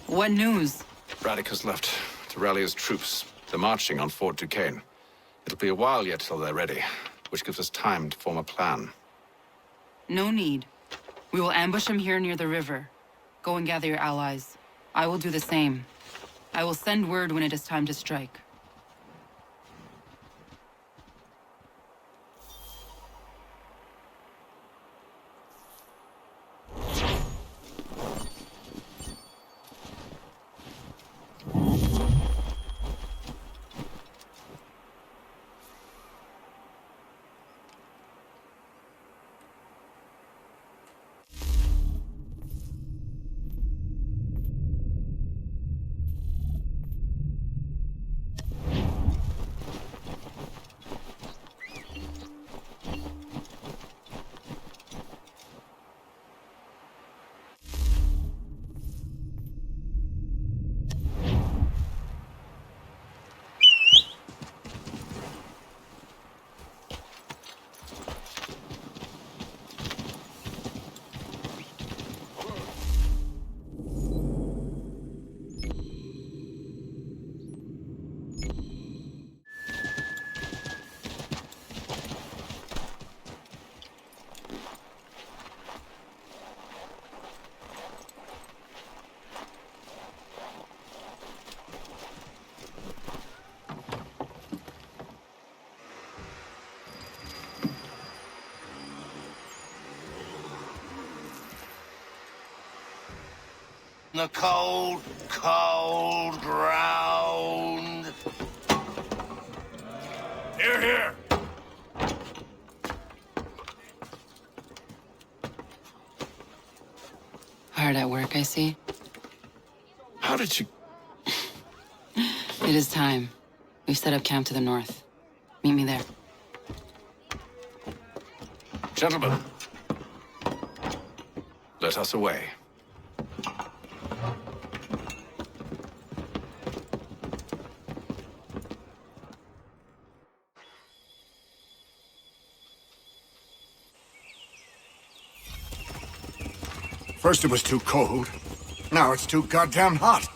Speaker 11: What news?
Speaker 14: Braddock has left to rally his troops. They're marching on Fort Duquesne. It'll be a while yet till they're ready, which gives us time to form a plan.
Speaker 11: No need. We will ambush him here near the river. Go and gather your allies. I will do the same. I will send word when it is time to strike.
Speaker 8: The cold, cold ground.
Speaker 15: Here, here!
Speaker 11: Hard at work, I see.
Speaker 14: How did you...
Speaker 11: It is time. We've set up camp to the north. Meet me there.
Speaker 14: Gentlemen, let us away.
Speaker 2: First it was too cold. Now it's too goddamn hot.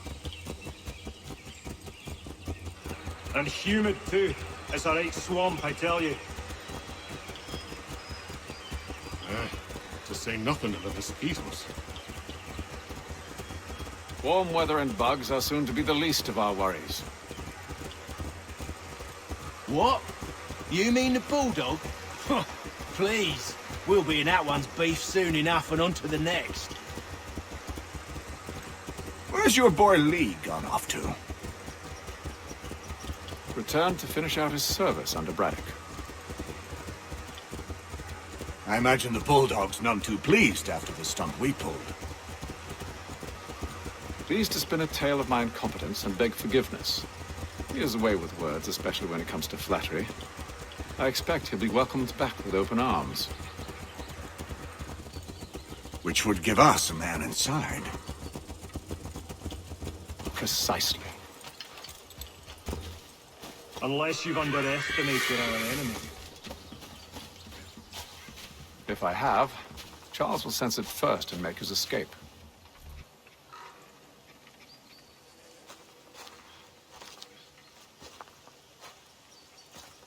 Speaker 12: And humid too. It's a right swamp, I tell you.
Speaker 6: To say nothing of the mosquitoes.
Speaker 14: Warm weather and bugs are soon to be the least of our worries.
Speaker 5: What? You mean the bulldog? Please. We'll be in that one's beef soon enough and on to the next.
Speaker 2: Where's your boy Lee gone off to?
Speaker 14: Returned to finish out his service under Braddock.
Speaker 2: I imagine the Bulldog's none too pleased after the stunt we pulled.
Speaker 14: Pleased to spin a tale of my incompetence and beg forgiveness. He has a way with words, especially when it comes to flattery. I expect he'll be welcomed back with open arms.
Speaker 2: Which would give us a man inside.
Speaker 14: Precisely.
Speaker 12: Unless you've underestimated our enemy.
Speaker 14: If I have, Charles will sense it first and make his escape.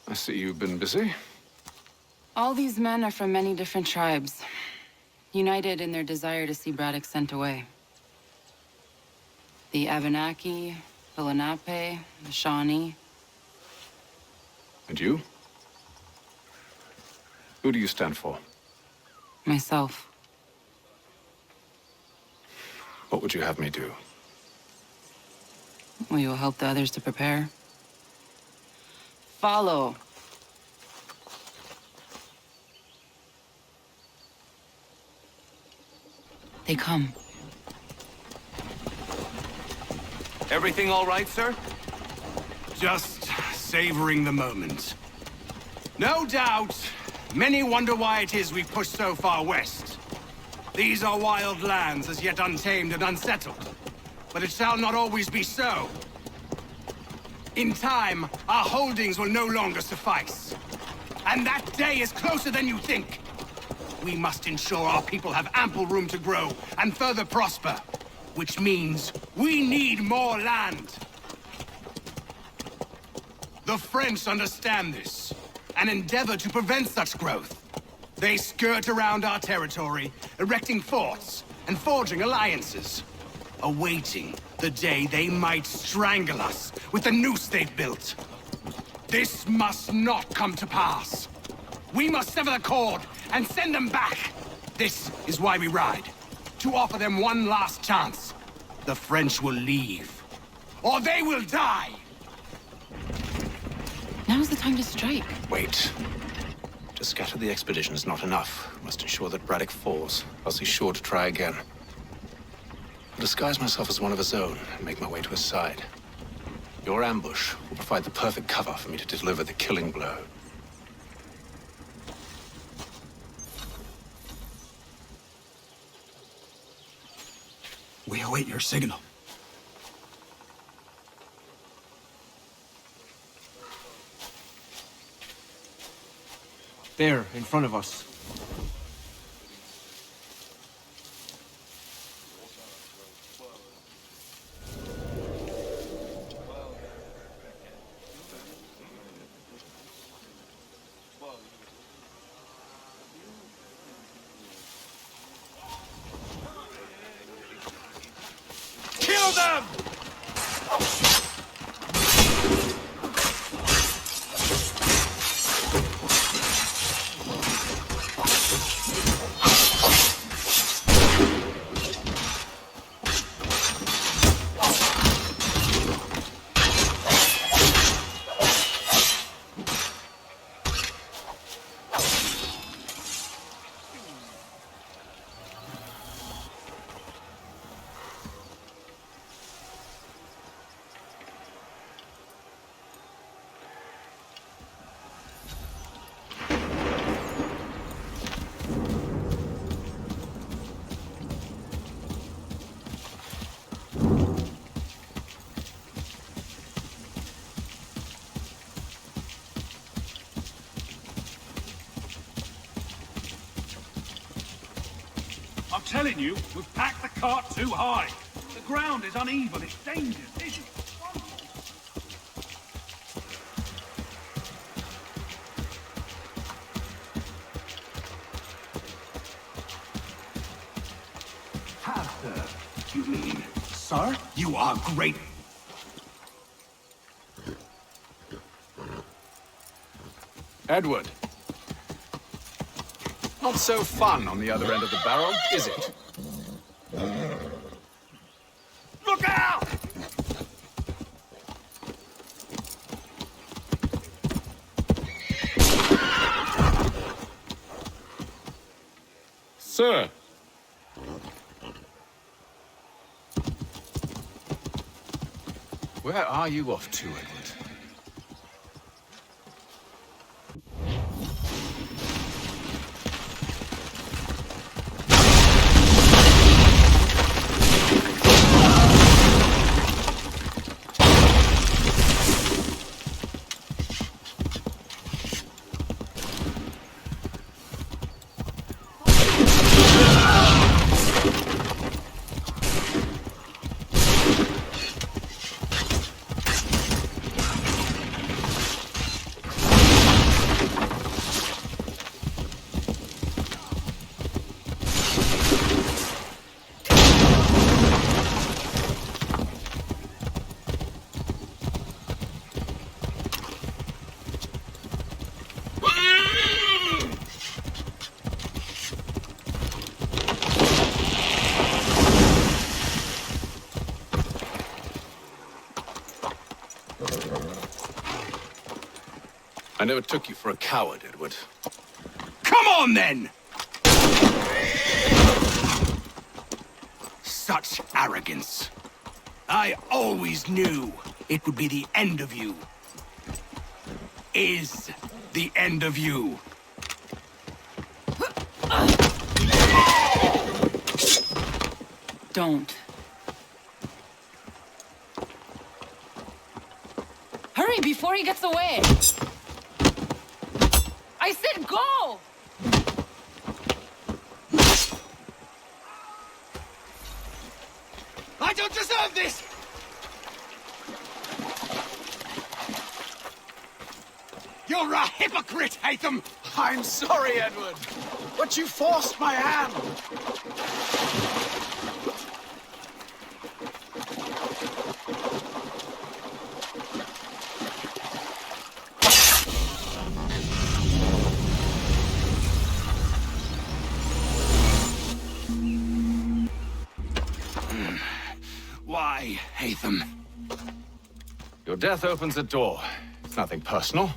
Speaker 14: I see you've been busy.
Speaker 11: All these men are from many different tribes, united in their desire to see Braddock sent away. The Abenaki, the Lenape, the Shawnee.
Speaker 14: And you? Who do you stand for?
Speaker 11: Myself.
Speaker 14: What would you have me do?
Speaker 11: We will help the others to prepare. Follow. They come.
Speaker 8: Everything all right, sir?
Speaker 1: Just savoring the moment. No doubt, many wonder why it is we've pushed so far west. These are wild lands, as yet untamed and unsettled. But it shall not always be so. In time, our holdings will no longer suffice. And that day is closer than you think. We must ensure our people have ample room to grow and further prosper. which means we need more land. The French understand this, and endeavor to prevent such growth. They skirt around our territory, erecting forts and forging alliances, awaiting the day they might strangle us with the noose they've built. This must not come to pass. We must sever the cord and send them back. This is why we ride, to offer them one last chance. The French will leave, or they will die.
Speaker 11: Now's the time to strike.
Speaker 14: Wait. To scatter the expedition is not enough. We must ensure that Braddock falls, else he's sure to try again. I'll disguise myself as one of his own and make my way to his side. Your ambush will provide the perfect cover for me to deliver the killing blow.
Speaker 18: We await your signal.
Speaker 3: There, in front of us.
Speaker 17: Kill them! I'm telling you, we've packed the cart too high. The ground is uneven, it's dangerous, isn't it?
Speaker 1: You mean, sir? You are great.
Speaker 14: Edward. Not so fun on the other end of the barrel, is it?
Speaker 17: Look out!
Speaker 6: Sir!
Speaker 14: Where are you off to, Edward? I never took you for a coward, Edward.
Speaker 1: Come on, then! Such arrogance. I always knew it would be the end of you. Is the end of you.
Speaker 11: Don't. Hurry before he gets away! I said go!
Speaker 1: don't deserve this! You're a hypocrite, Hatham!
Speaker 18: I'm sorry, Edward, but you forced my hand.
Speaker 1: Why, Hatham?
Speaker 14: Your death opens a door. It's nothing personal.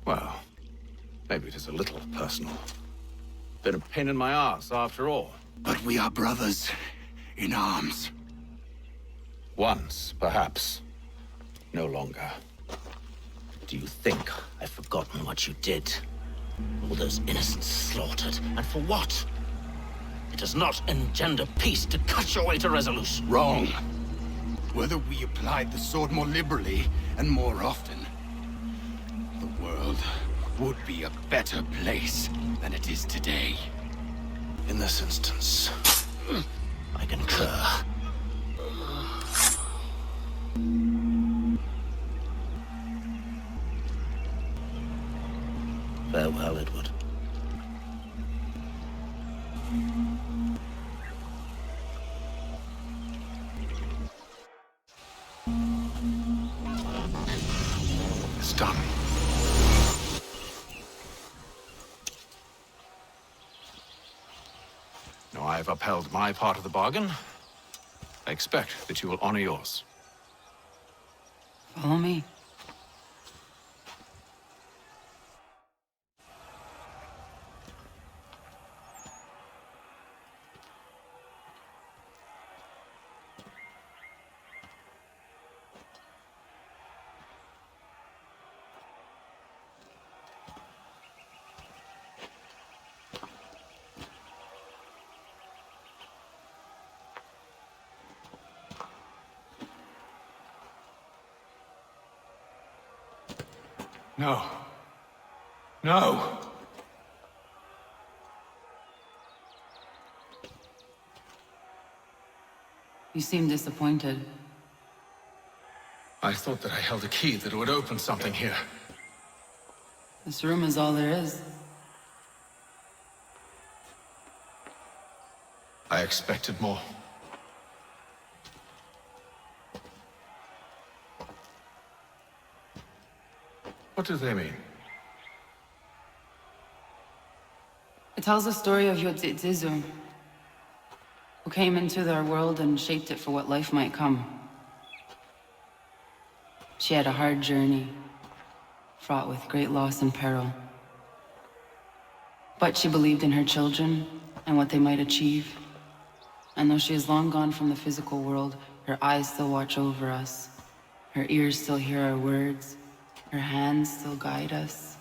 Speaker 14: Well, maybe it is a little personal. Been a pain in my ass, after all.
Speaker 1: But we are brothers in arms.
Speaker 14: Once, perhaps. No longer.
Speaker 8: Do you think I've forgotten what you did? All those innocents slaughtered, and for what? It does not engender peace to cut your way to resolution.
Speaker 1: Wrong. Whether we applied the sword more liberally and more often, the world would be a better place than it is today.
Speaker 8: In this instance, I concur. Farewell, Edward.
Speaker 14: It's done. Now I have upheld my part of the bargain. I expect that you will honor yours.
Speaker 11: Follow me.
Speaker 14: No. No!
Speaker 11: You seem disappointed.
Speaker 14: I thought that I held a key that would open something here.
Speaker 11: This room is all there is.
Speaker 14: I expected more. What do they mean?
Speaker 11: It tells the story of Yodzizu, who came into their world and shaped it for what life might come. She had a hard journey, fraught with great loss and peril. But she believed in her children and what they might achieve. And though she is long gone from the physical world, her eyes still watch over us. Her ears still hear our words. Her hands still guide us.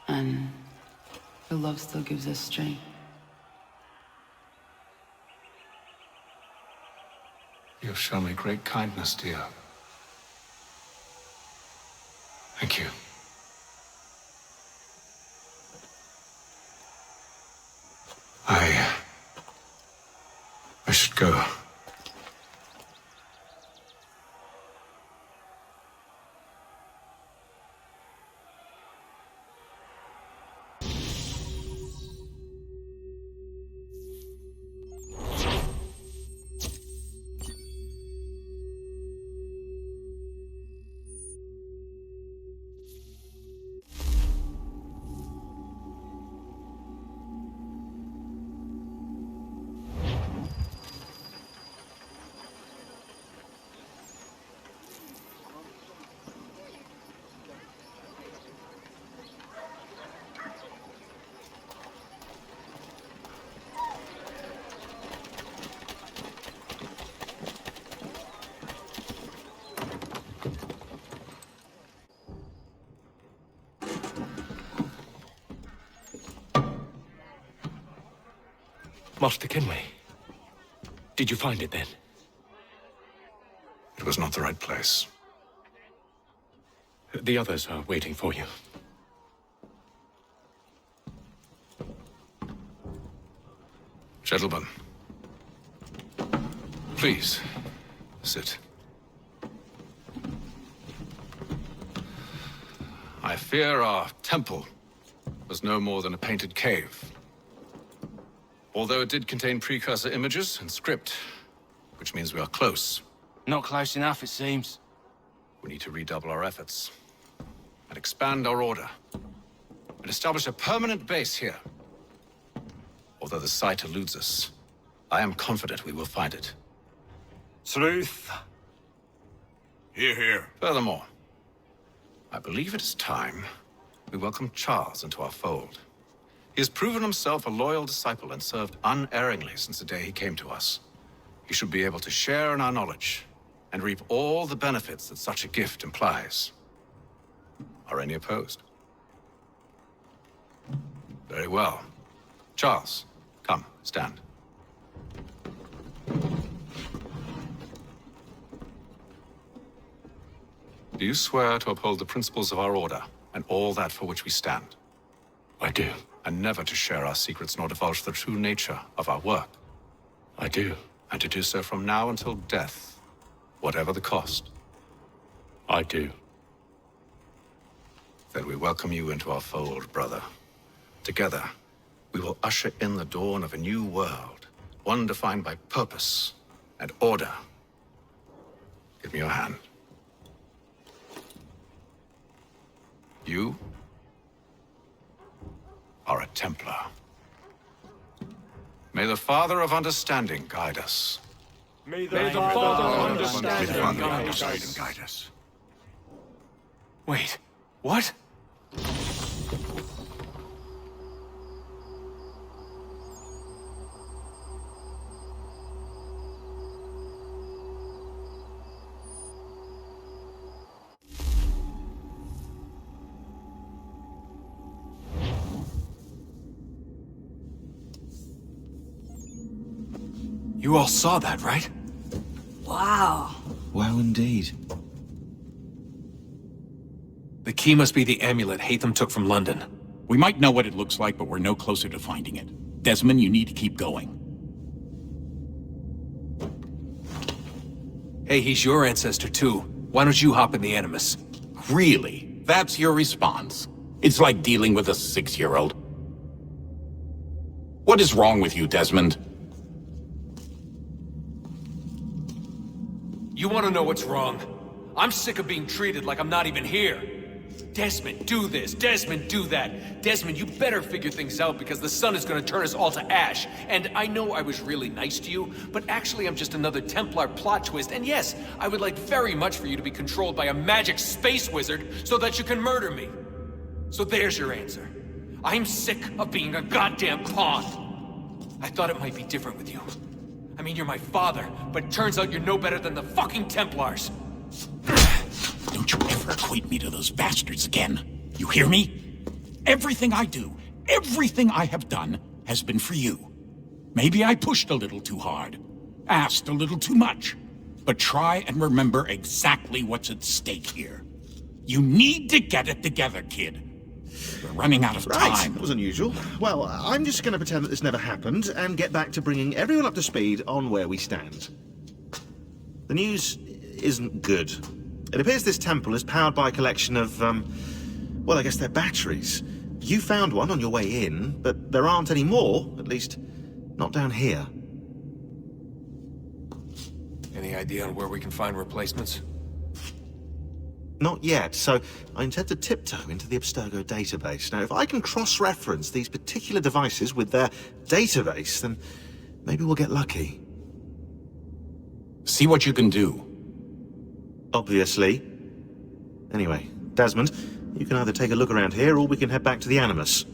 Speaker 11: And her love still gives us strength.
Speaker 14: You have shown me great kindness, dear. Thank you. I should go.
Speaker 10: Master Kenway. Did you find it then?
Speaker 14: It was not the right place.
Speaker 10: The others are waiting for you.
Speaker 14: Gentlemen, Please, sit. I fear our temple was no more than a painted cave. Although it did contain precursor images and script, which means we are close.
Speaker 8: Not close enough, it seems.
Speaker 14: We need to redouble our efforts and expand our order and establish a permanent base here. Although the site eludes us, I am confident we will find it.
Speaker 12: Truth.
Speaker 15: Hear, hear.
Speaker 14: Furthermore, I believe it is time we welcome Charles into our fold. He has proven himself a loyal disciple and served unerringly since the day he came to us. He should be able to share in our knowledge and reap all the benefits that such a gift implies. Are any opposed? Very well. Charles, come, stand. Do you swear to uphold the principles of our order and all that for which we stand?
Speaker 10: I do.
Speaker 14: And never to share our secrets nor divulge the true nature of our work?
Speaker 10: I do.
Speaker 14: And to do so from now until death, whatever the cost?
Speaker 10: I do.
Speaker 14: Then we welcome you into our fold, brother. Together, we will usher in the dawn of a new world, one defined by purpose and order. Give me your hand. You are a Templar. May the Father of Understanding guide us.
Speaker 12: May the Father of Understanding
Speaker 2: guide us.
Speaker 10: Wait, what?
Speaker 4: You all saw that, right?
Speaker 21: Wow.
Speaker 4: Well, indeed. The key must be the amulet Hatham took from London.
Speaker 23: We might know what it looks like, but we're no closer to finding it. Desmond, you need to keep going.
Speaker 4: Hey, he's your ancestor too. Why don't you hop in the Animus?
Speaker 23: Really? That's your response? It's like dealing with a 6-year-old. What is wrong with you, Desmond?
Speaker 4: You want to know what's wrong? I'm sick of being treated like I'm not even here. Desmond, do this. Desmond, do that. Desmond, you better figure things out because the sun is going to turn us all to ash. And I know I was really nice to you, but actually I'm just another Templar plot twist. And yes, I would like very much for you to be controlled by a magic space wizard so that you can murder me. So there's your answer. I'm sick of being a goddamn pawn. I thought it might be different with you. I mean, you're my father, but turns out you're no better than the fucking Templars.
Speaker 23: Don't you ever equate me to those bastards again. You hear me? Everything I do, everything I have done, has been for you. Maybe I pushed a little too hard, asked a little too much, but try and remember exactly what's at stake here. You need to get it together, kid. We're running out of time.
Speaker 24: That was unusual. Well, I'm just going to pretend that this never happened and get back to bringing everyone up to speed on where we stand. The news isn't good. It appears this temple is powered by a collection of, well, I guess they're batteries. You found one on your way in, but there aren't any more, at least not down here.
Speaker 4: Any idea on where we can find replacements?
Speaker 24: Not yet, so I intend to tiptoe into the Abstergo database. Now, if I can cross-reference these particular devices with their database, then maybe we'll get lucky.
Speaker 23: See what you can do.
Speaker 24: Obviously. Anyway, Desmond, you can either take a look around here or we can head back to the Animus.